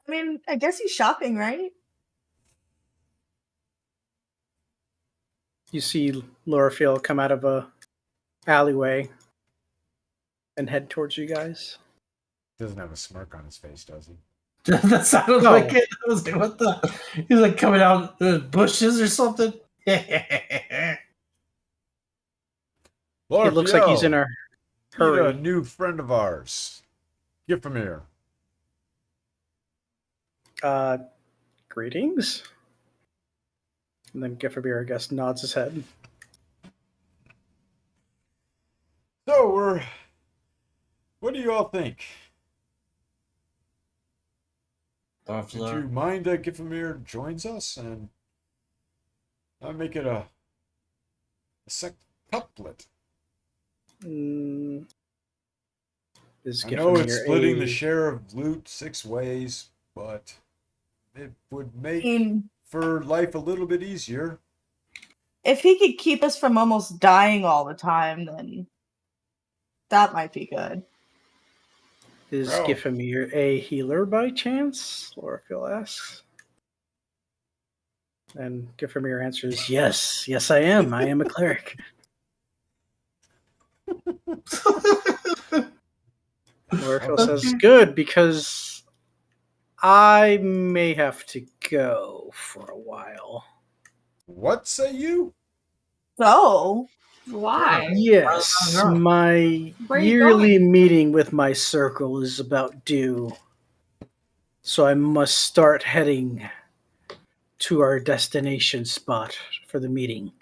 I mean, I guess he's shopping, right? You see Lorfield come out of a alleyway and head towards you guys. Doesn't have a smirk on his face, does he? That sounded No. like it. I was like, what the? He's like coming out the bushes or something. Lorfiel, It looks like he's in a meet a hurry. new friend of ours. Get from here. Greetings. And then Gifferbeer, I guess, nods his head. So what do you all think? Would you mind that Gifamir joins us and I make it a sextuplet? Is I know it's Gifferbeer splitting the share of loot 6 ways, but it would make for life a little bit easier. If he could keep us from almost dying all the time, then that might be good. Is Bro. Gifferbeer a healer by chance? Lorfield asks. And Gifferbeer answers, yes, I am. I am a cleric. Lorfield says, good, because I may have to go for a while. What say you? So, Why? Yes, my Where are you yearly meeting with my circle is about due. So I must start heading to our destination spot for the meeting.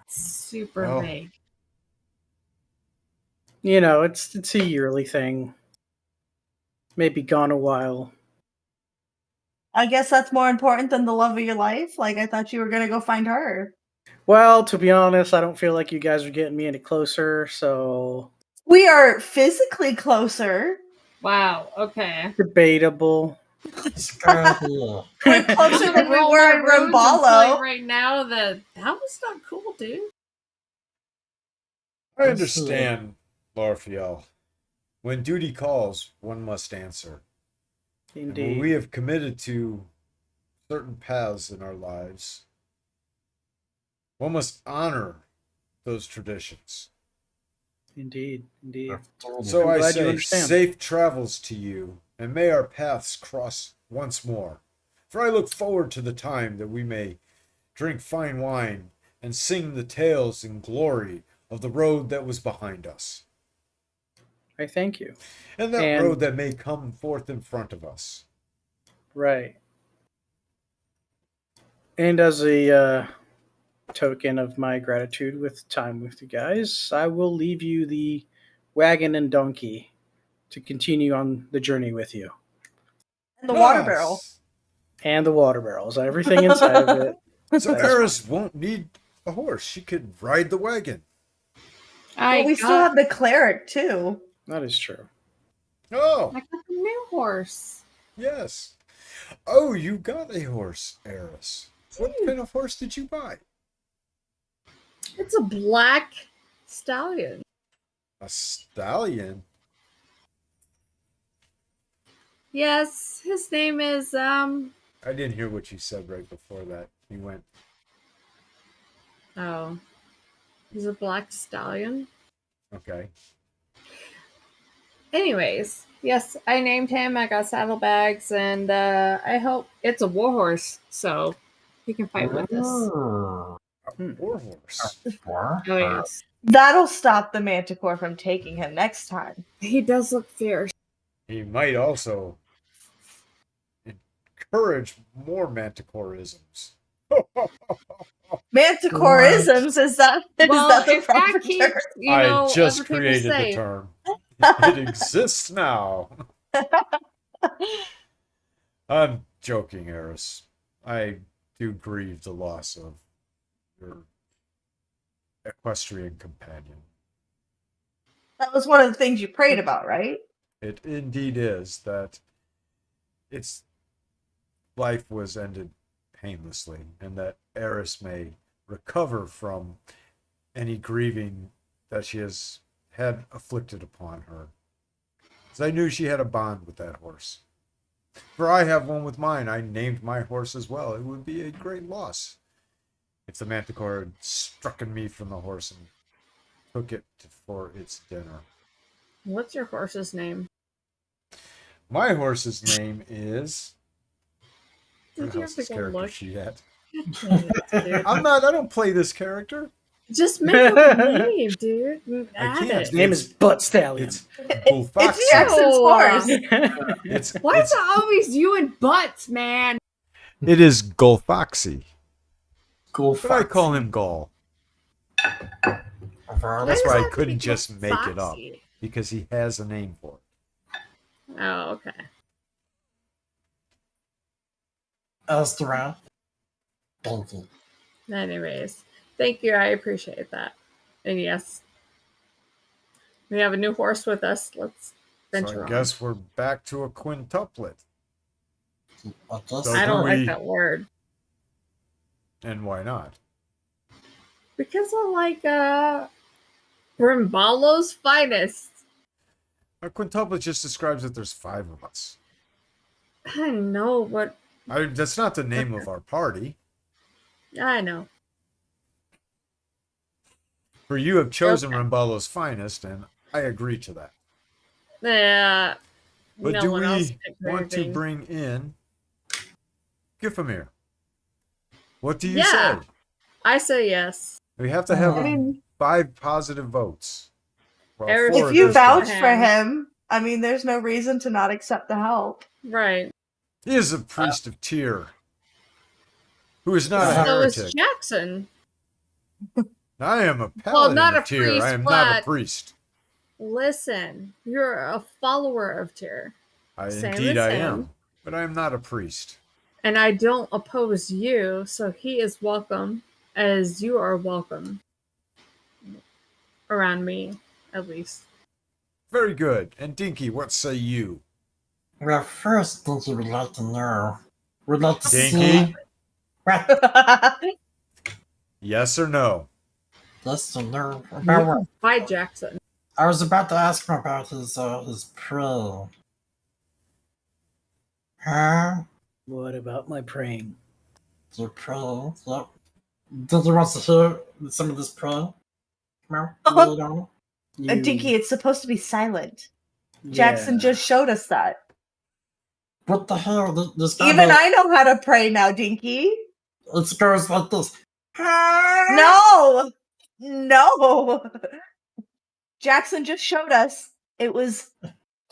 Super Well, vague. You know, it's a yearly thing. Maybe gone a while. I guess that's more important than the love of your life. Like, I thought you were gonna go find her. Well, to be honest, I don't feel like you guys are getting me any closer, so We are physically closer. Wow. Okay. debatable. We're closer than we Roll were my in roads and tell you Rambalo. right now that was not cool, dude. I understand, Lorfiel. When duty calls, one must answer. And when Indeed. we have committed to certain paths in our lives, one must honor those traditions. Indeed. So I'm I glad you say, understand. safe travels to you, and may our paths cross once more. For I look forward to the time that we may drink fine wine and sing the tales and glory of the road that was behind us, I thank you. and that road that may come forth in front of us. Right. And as a token of my gratitude with time with you guys, I will leave you the wagon and donkey to continue on the journey with you. And the water barrel. And the water barrels, everything inside of it. So Eris won't need a horse. She could ride the wagon. But we still have the cleric too. That is true. Oh, I got the new horse. yes. Oh, you got a horse, Eris. What kind of horse did you buy? It's a black stallion. A stallion? Yes, his name is I didn't hear what you said right before that. You went, oh. He's a black stallion. okay. Anyways, yes, I named him. I got saddlebags, and I hope it's a warhorse, so he can fight with us. A warhorse. Oh yes, That'll stop the manticore from taking him next time. he does look fierce. He might also encourage more manticorisms. Manticorisms, is that the if proper that keeps, term? I just other people created the safe. term. It exists now. I'm joking, Eris. I do grieve the loss of your equestrian companion. That was one of the things you prayed about, right? It indeed is that its life was ended painlessly, and that Eris may recover from any grieving that she has had afflicted upon her. As I knew she had a bond with that horse. For I have one with mine. I named my horse as well. It would be a great loss if the manticore had struck me from the horse and took it for its dinner. What's your horse's name? My horse's name is... Did you have to this go character look? sheet at? Damn it, dude. I don't play this character. Just make up a name, dude. And I add can't. it. His name is Butt Stallion. It's It's Bullfoxy. Jackson's Ew. horse. It's, Why is it's, it always you and butts, man? it is Gulfoxy. Cool. But I call him Gull. Why That's does why it I have to couldn't be just called make it up. Foxy? Because he has a name for it. Oh, okay. Elstera. Thank you. Anyways, thank you. I appreciate that. And yes, we have a new horse with us. Let's venture So I on. guess we're back to a quintuplet. I guess So I don't do like we- that word And why not? because I like Brimbalo's finest. A quintuplet just describes that there's 5 of us. I know, but That's not the name of our party. I know. For you have chosen Okay. Rambalo's finest, and I agree to that. Yeah. But no do one else we picked want to anything. bring in Gifamir? What do you Yeah. say? I say yes. We have to have I mean, 5 positive votes. Well, Eric- 4 if at you this vouch point. for him, I mean, there's no reason to not accept the help. Right. He is a priest of Tyr, who is not a So is heretic. Jackson. I am a paladin not a of Tyr. priest, I am not a but- priest. Listen, you're a follower of Tyr, Same Indeed as I him. am, but I am not a priest. and I don't oppose you, so he is welcome as you are welcome around me, at least. Very good. And Dinky, what say you? Well, first, Dinky would like to know. Would like to Dinky? see. Well, Yes or no? yes to know about what? Bye, Jackson. I was about to ask him about his pro. Huh? What about my praying? Your pro? Yep. Dinky wants to hear some of this pro. Come on, lay it on. Dinky, it's supposed to be silent. Jackson just showed us that. What the hell? This guy Even knows- I know how to pray now, Dinky. It goes like this. No! No! Jackson just showed us it was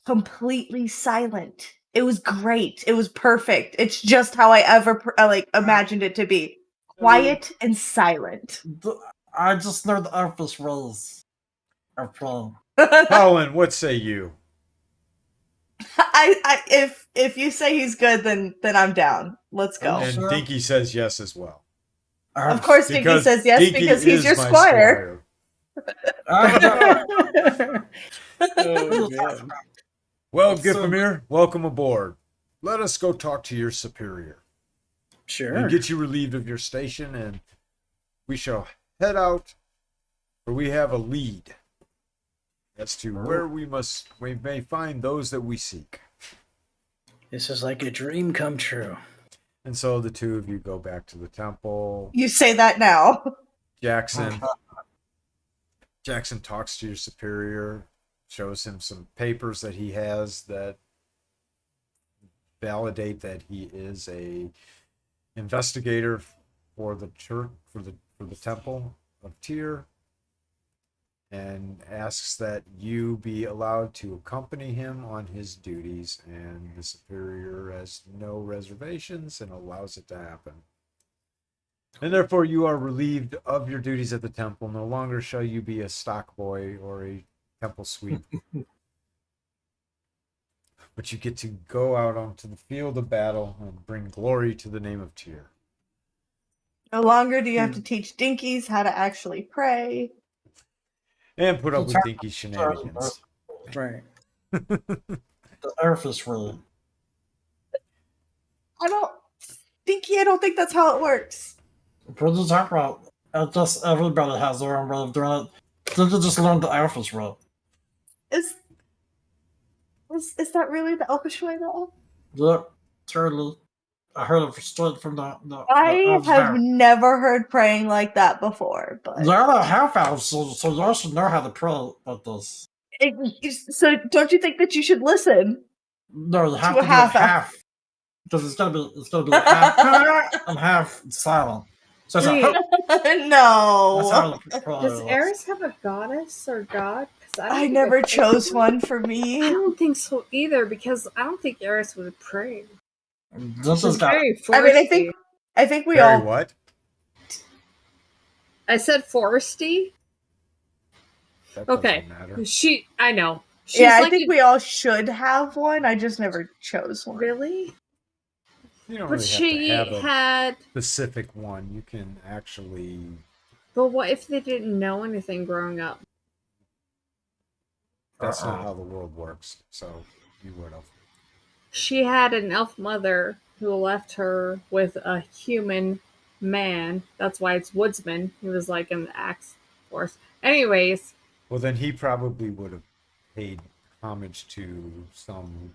completely silent. It was great. It was perfect. It's just how I ever imagined it to be. Quiet and silent. I just know the office rules are pro. Colin, what say you? If you say he's good, then I'm down. Let's go. And Sure. Dinky says yes as well. Of course, Dinky says yes Dinky because he's is your my squire. Oh, man. Well, So- Gifamir, welcome aboard. Let us go talk to your superior Sure. and get you relieved of your station, and we shall head out, for we have a lead as to where we may find those that we seek. This is like a dream come true. And so the two of you go back to the temple. You say that now. Jackson talks to your superior, shows him some papers that he has that validate that he is a investigator for the church, for the temple of Tyr, and asks that you be allowed to accompany him on his duties, and the superior has no reservations and allows it to happen. And therefore you are relieved of your duties at the temple. No longer shall you be a stock boy or a temple sweep. But you get to go out onto the field of battle and bring glory to the name of Tyr. No longer do you have to teach Dinkies how to actually pray. And put up with Dinky shenanigans. Right. The office rule. Dinky, I don't think that's how it works. What are you talking about? Just everybody has their own way of doing it. Then you just learn the Alpha's route. Is that really the Elfish way though? Yep, totally. I heard it straight from the I elves have there. never heard praying like that before, but They're not half elves, so y'all should know how to pray like this. so don't you think that you should listen? No, you have To to a do it half elf. half. Because it's gonna be half and half silent. So it's Wait. like, that's No. how the prayer Does is. Eris have a goddess or god? 'Cause don't I think never I've chose heard one for I me. don't think so either, because I don't think Eris would pray. This She's has got very I mean, foresty. I think we Very all what? I said foresty. That Okay. doesn't matter. I know. She's yeah, I like think a- we all should have one. I just never chose one. really. You don't But really she have to have a had. specific one. You can actually. But what if they didn't know anything growing up? That's not how the world works. So you would have. She had an elf mother who left her with a human man. That's why it's woodsman. He was like in the axe force. Anyways, Well, then he probably would have paid homage to some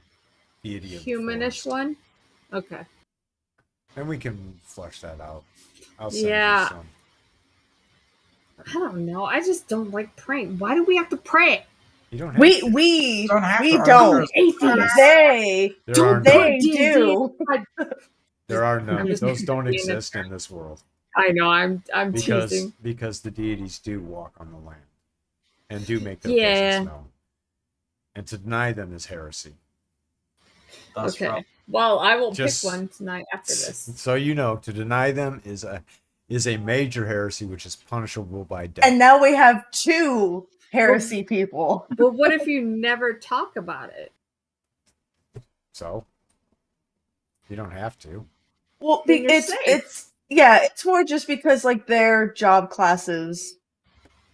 deity of the humanish forest. one. Okay. And we can flesh that out. I'll send Yeah. you some. I don't know. I just don't like praying. Why do we have to pray? You don't have We to. we Don't have we to don't. argue. Atheists. They There are Don't none. they D&D. do. There are none. I'm just Those don't being a exist in this world I know. I'm teasing. because the deities do walk on the land and do make their Yeah. presence known. And to deny them is heresy. That's Okay. right. Well, I will Just- pick one tonight after this. So you know, to deny them is a major heresy, which is punishable by death. And now we have two heresy people. But what if you never talk about it? So you don't have to. Well, Then you're it's safe. it's more just because like their job classes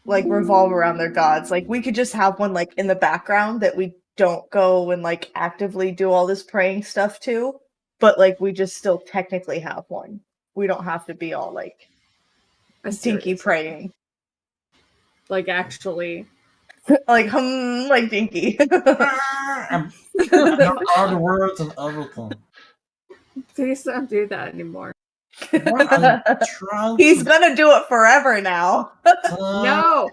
like revolve around their gods. Like we could just have one like in the background that we don't go and like actively do all this praying stuff to, but like we just still technically have one. We don't have to be all like I see what dinky you're saying. praying. Like actually. Like like dinky. And all the words and everything. Please don't do that anymore. What I'm trying He's to gonna do it forever now. No!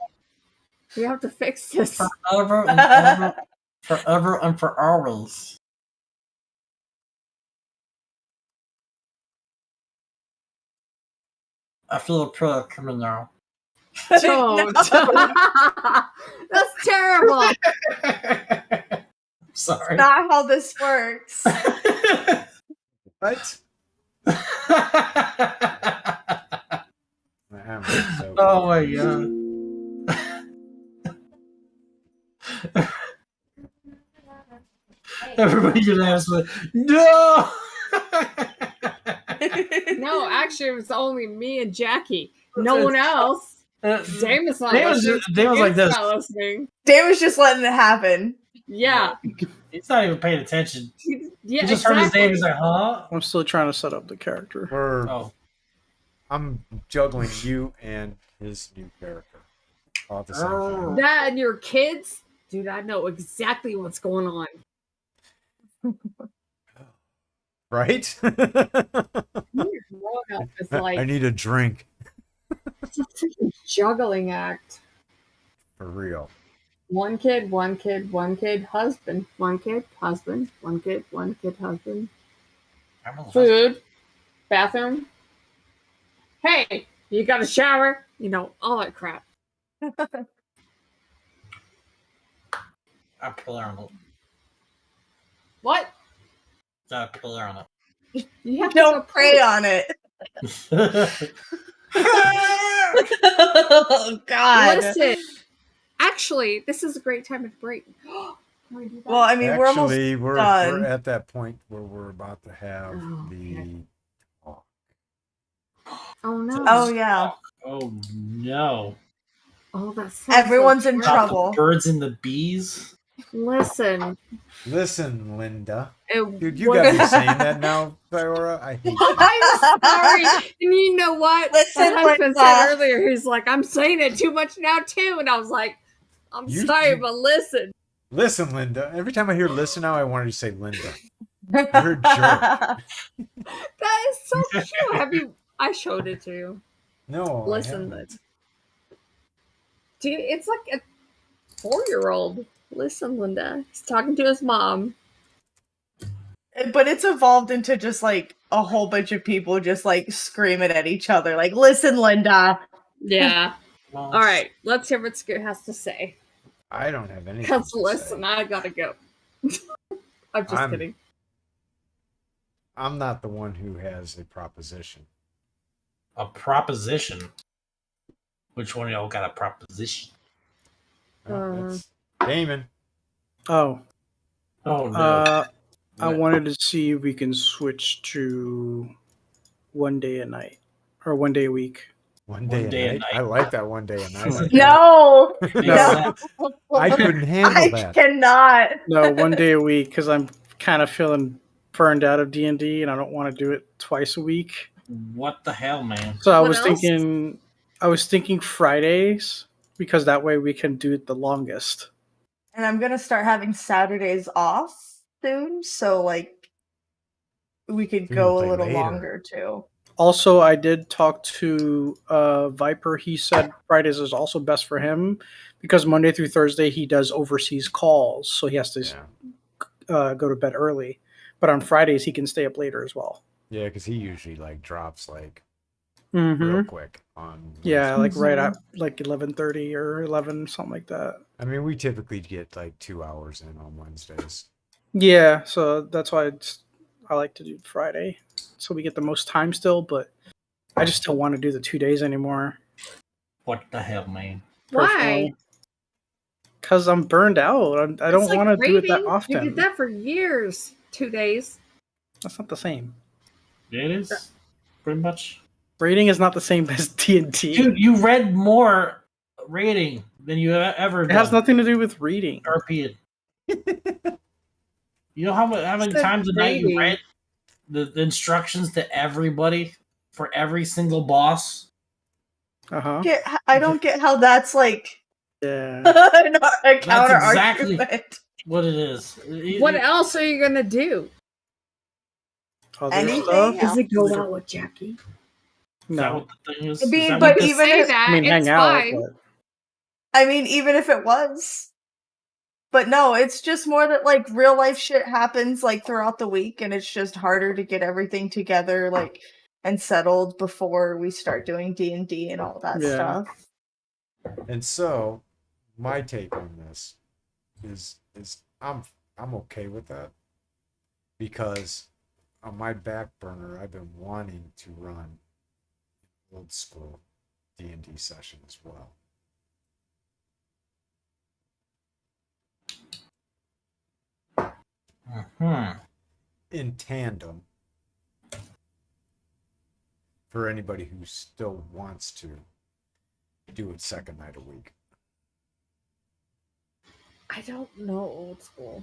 We have to fix this. forever and ever, forever and for always. I feel a prayer coming now. Don't. That's terrible. Sorry. Not how this works. What? So Oh my god. Everybody unanimously, no! No, actually, it was only me and Jackie. No one else. Damon's not listening. Damon's like this. Not listening. Damon's just letting it happen. Yeah. He's not even paying attention. Yeah. He just heard his name. He's like, huh? I'm still trying to set up the character. Oh. I'm juggling you and his new character all at the same time. That and your kids? Dude, I know exactly what's going on. Right? You're growing up is I like need a drink. it's a freaking juggling act. For real. One kid, husband. One kid, husband. One kid, husband. Food, bathroom. Hey, you got a shower? You know, all that crap. I pull on it. What? I pull on it. You have to Don't go pray poop. on it. Oh God. Listen, actually, this is a great time to break. Can we do that? Well, I mean, we're almost Actually, we're done. at that point where we're about to have Oh, the okay. talk. Oh no! Oh yeah. Oh no. Oh, that sounds Everyone's in so terrible. trouble. Birds and the bees? Listen. Listen, Linda. It Dude, you gotta be was- saying that now, Thyora. I hate you. I'm sorry. And you know what? Listen, My husband Linda. said earlier, he's like, I'm saying it too much now, too. And I was like, I'm You- sorry, but listen. Listen, Linda. Every time I hear listen now, I want to say Linda. You're a jerk. That is so cute. Have you? I showed it to you. No, Listen, I haven't. dude, it's like a 4-year-old. Listen, Linda. He's talking to his mom. But it's evolved into just like a whole bunch of people just like screaming at each other, like, listen, Linda. Yeah. Well, All right. Let's hear what Scoot has to say. I don't have anything Because to listen, say. I gotta go. I'm just kidding. I'm not the one who has a proposition. A proposition. Which one of y'all got a proposition? That's Damon. Oh, Oh no. I wanted to see if we can switch to 1 day a night or 1 day a week. One day a night. I like that 1 day a night. No, No. I couldn't handle I that. cannot. No, 1 day a week because I'm kind of feeling burned out of D&D and I don't want to do it twice a week. What the hell, man? So I What was else? thinking Fridays because that way we can do it the longest. And I'm gonna start having Saturdays off soon, so like we could We can go a play little later. longer too. Also, I did talk to Viper. He said Fridays is also best for him because Monday through Thursday he does overseas calls, so he has to Yeah, go to bed early. But on Fridays he can stay up later as well. yeah, because he usually like drops like Mm-hmm. real quick on. Yeah, like right Mhm. at like 11:30 or 11, something like that. I mean, we typically get like 2 hours in on Wednesdays. Yeah, so that's why I like to do Friday, so we get the most time still. But I just don't want to do the 2 days anymore. What the hell, man? Why? Because I'm burned out. I don't want to do it that You often. did that for years. 2 days. That's not the same. It is pretty much. Rating is not the same as D&D. Dude, you read more rating than you ever It done. has nothing to do with reading. RP it. You know how many Said times a night you rating. read the instructions to everybody for every single boss? Uh-huh. I don't get how that's like Yeah. a counter exactly- argument. What it is. What else are you gonna do? Other Anything stuff? else? Is it go out with Jackie? Is that No. what the thing is? I mean, Is that but what this- even Say if that. I mean, it's hang out. fine. But I mean, even if it was. But no, it's just more that like real life shit happens like throughout the week and it's just harder to get everything together like and settled before we start doing D&D and all that Yeah. stuff. And so, my take on this is I'm okay with that because on my back burner I've been wanting to run old school D&D session as well. Hmm. In tandem for anybody who still wants to do it second night a week. I don't know old school.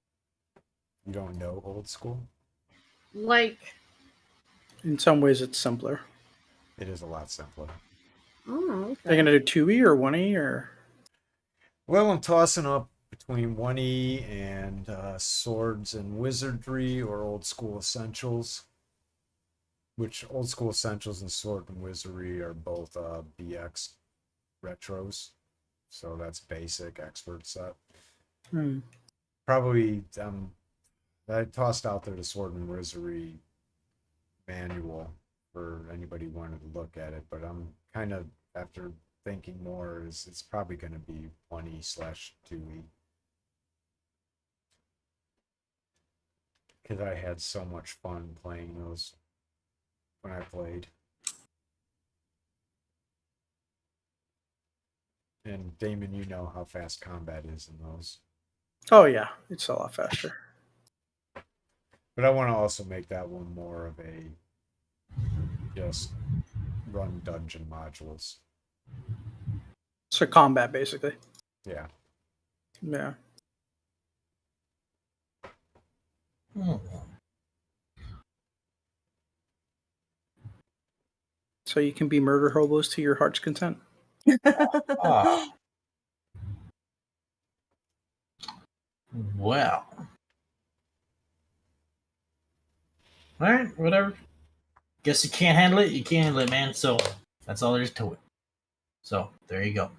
You don't know old school? Like, in some ways, it's simpler. It is a lot simpler. oh, okay. They're gonna do 2E or 1E or Well, I'm tossing up between 1E and Swords and Wizardry or Old School Essentials. Which Old School Essentials and Sword and Wizardry are both BX retros. So that's basic expert set. Probably I tossed out there the Sword and Wizardry manual for anybody who wanted to look at it, but I'm kind of, after thinking more, it's probably going to be 1E/2E. Because I had so much fun playing those when I played. And Damon, you know how fast combat is in those. oh yeah, it's a lot faster. But I want to also make that one more of a just run dungeon modules. So combat basically. Yeah. Yeah. Hmm. So you can be murder hobos to your heart's content. Ah. Well. Alright, whatever. Guess you can't handle it, you can't handle it, man. So that's all there is to it. So there you go.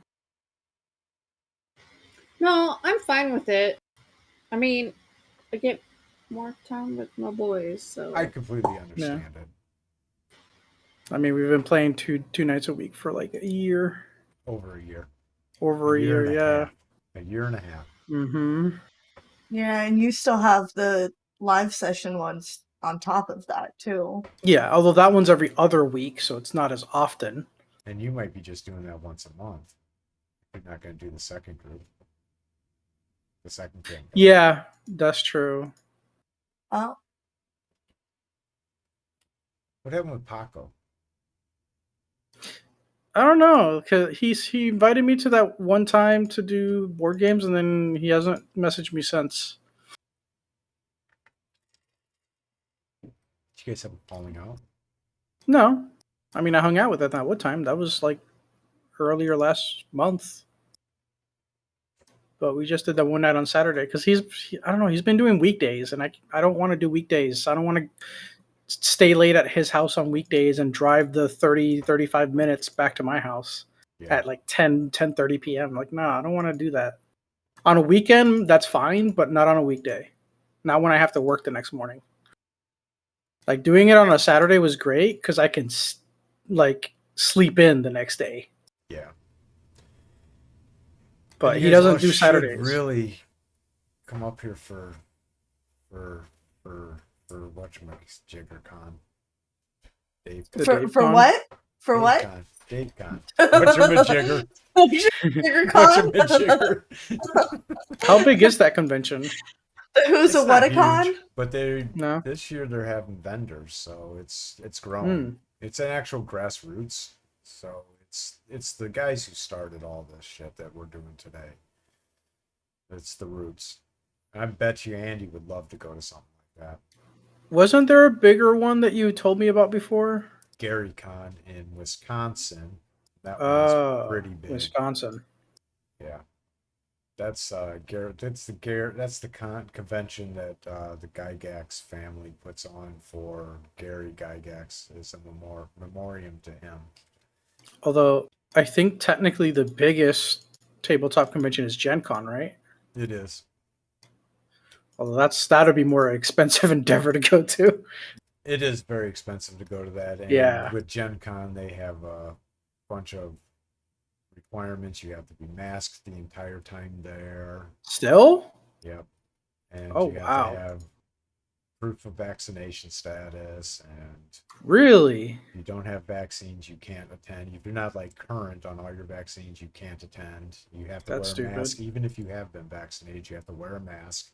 No, I'm fine with it. I mean, I get more time with my boys, so I completely understand it. I mean, we've been playing two nights a week for like a year. Over a year. Over a year, and yeah. half. A year and a half. Mm-hmm. Yeah, and you still have the live session ones on top of that too. Yeah, although that one's every other week, so it's not as often. And you might be just doing that once a month. You're not going to do the second group. The second campaign. Yeah, that's true. Oh, What happened with Paco? I don't know, cause he invited me to that one time to do board games, and then he hasn't messaged me since. Did you guys have a falling out? No, I mean I hung out with him that one time. That was like earlier last month, but we just did that one night on Saturday because I don't know, he's been doing weekdays, and I don't want to do weekdays. I don't want to stay late at his house on weekdays and drive the 35 minutes back to my house at like 10:30 p.m. Like, nah, I don't want to do that. On a weekend, that's fine, but not on a weekday. Not when I have to work the next morning. Like, doing it on a Saturday was great because I can like sleep in the next day. Yeah. But And he you guys doesn't all do should Saturdays. really come up here for whatchamajigger con. Dave. The for Dave for Con? what? For Dave what? Con. Dave Con. Whatchamajigger. Jigger con? Whatchamajigger. How big is that convention? Who's a It's not what-a-con? huge, but No. this year they're having vendors, so it's growing. It's an actual grassroots, so it's the guys who started all this shit that we're doing today. It's the roots. I bet you Andy would love to go to something like that. Wasn't there a bigger one that you told me about before? Gary Con in Wisconsin. That one's pretty big. Wisconsin. Yeah. That's Garrett. That's the convention that the Gygax family puts on for Gary Gygax as a memoriam to him. Although I think technically the biggest tabletop convention is Gen Con, right? It is. Although that'd be more expensive endeavor to go to. It is very expensive to go to that. And Yeah. with Gen Con, they have a bunch of requirements. You have to be masked the entire time there. Still? Yep. And Oh, you have wow. to have proof of vaccination status, and Really? if you don't have vaccines, you can't attend. If you're not like current on all your vaccines, you can't attend. You have to That's wear a mask. stupid. Even if you have been vaccinated, you have to wear a mask.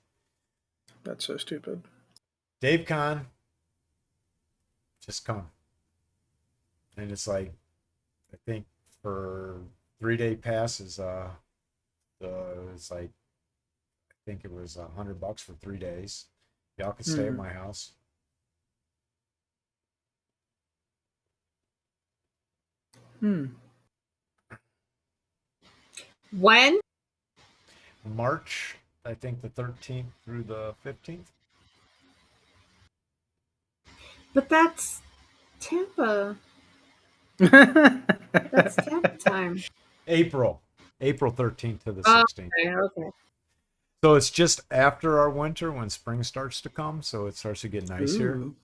That's so stupid. Dave Con, just come. And it's like, I think for 3-day passes, it's like, I think it was $100 for 3 days. Y'all could stay at my house. when? March, I think the 13th through the 15th. But that's Tampa. That's Tampa time. April 13th to the Oh, 16th. okay. So it's just after our winter when spring starts to come, so it starts to get nice here. Ooh.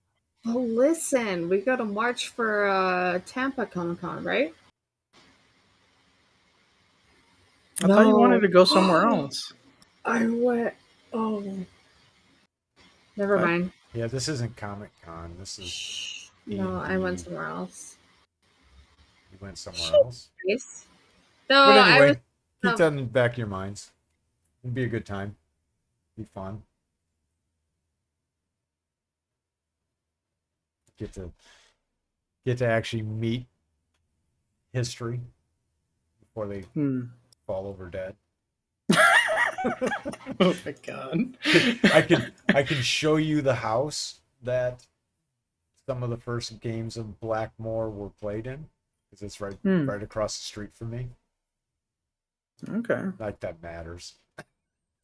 Oh, listen, we go to March for Tampa Comic Con, right? I thought you wanted to go somewhere else. I went. Oh, never What? mind. Yeah, this isn't Comic Con. This is No, I went D&D. somewhere else. You went somewhere else. Yes. No, But I anyway, was. keep that in the back of your minds. It'd be a good time. Be fun. Get to actually meet history before they fall over dead. Oh my god. I can show you the house that some of the first games of Blackmore were played in, because it's right across the street from me. Okay. Like that matters.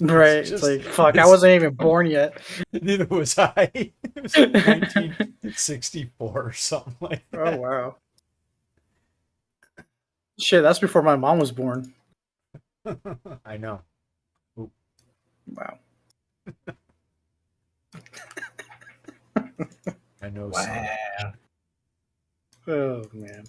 Right. It's like, fuck, I wasn't even born yet. Neither was I. It was like 1964 or something like that. Oh, wow. Shit, that's before my mom was born. I know. Oop. Wow. I know. Wow. Son. Oh, man.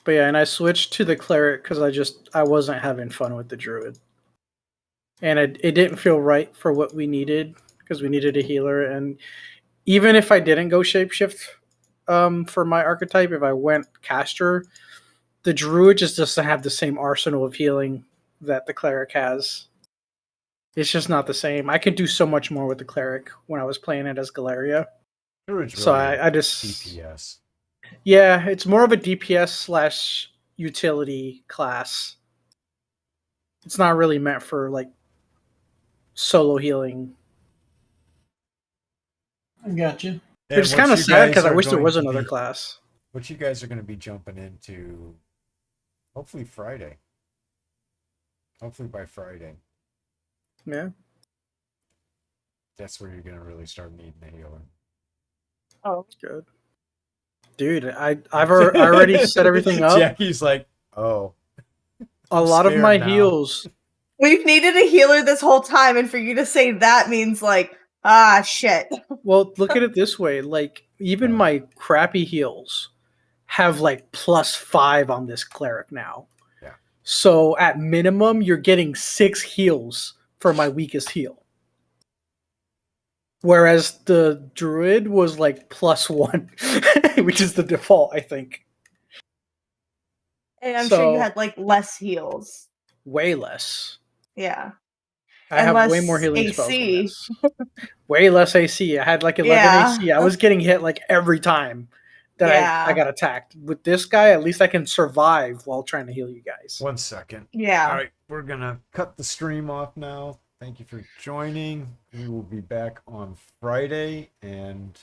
But yeah, and I switched to the cleric because I wasn't having fun with the druid. And it didn't feel right for what we needed, because we needed a healer. And even if I didn't go shapeshift for my archetype, if I went caster, the druid just doesn't have the same arsenal of healing that the cleric has. It's just not the same. I could do so much more with the cleric when I was playing it as Galeria. Druid's So really I just DPS. Yeah, it's more of a DPS / utility class. It's not really meant for like solo healing. I got you. Which is kind of sad because I wish there was another class. What you guys are going to be jumping into, hopefully Friday. Hopefully by Friday. Yeah. That's where you're going to really start needing a healer. Oh, Good. Dude, I've already set everything up. Jackie's like, oh. A lot of my now. heals. we've needed a healer this whole time, and for you to say that means like, shit. Well, look at it this way. Like, even my crappy heals have like +5 on this cleric now. Yeah. So at minimum, you're getting 6 heals for my weakest heal. Whereas the druid was like +1, which is the default, I think. And I'm sure you had like less heals. Way less. Yeah. I have way more healing spells than AC. this. Way less AC. I had like 11 AC. I was getting hit like every time that I got attacked. With this guy, at least I can survive while trying to heal you guys. 1 second. Yeah. All right, we're going to cut the stream off now. Thank you for joining. We will be back on Friday, and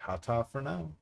ta-ta for now.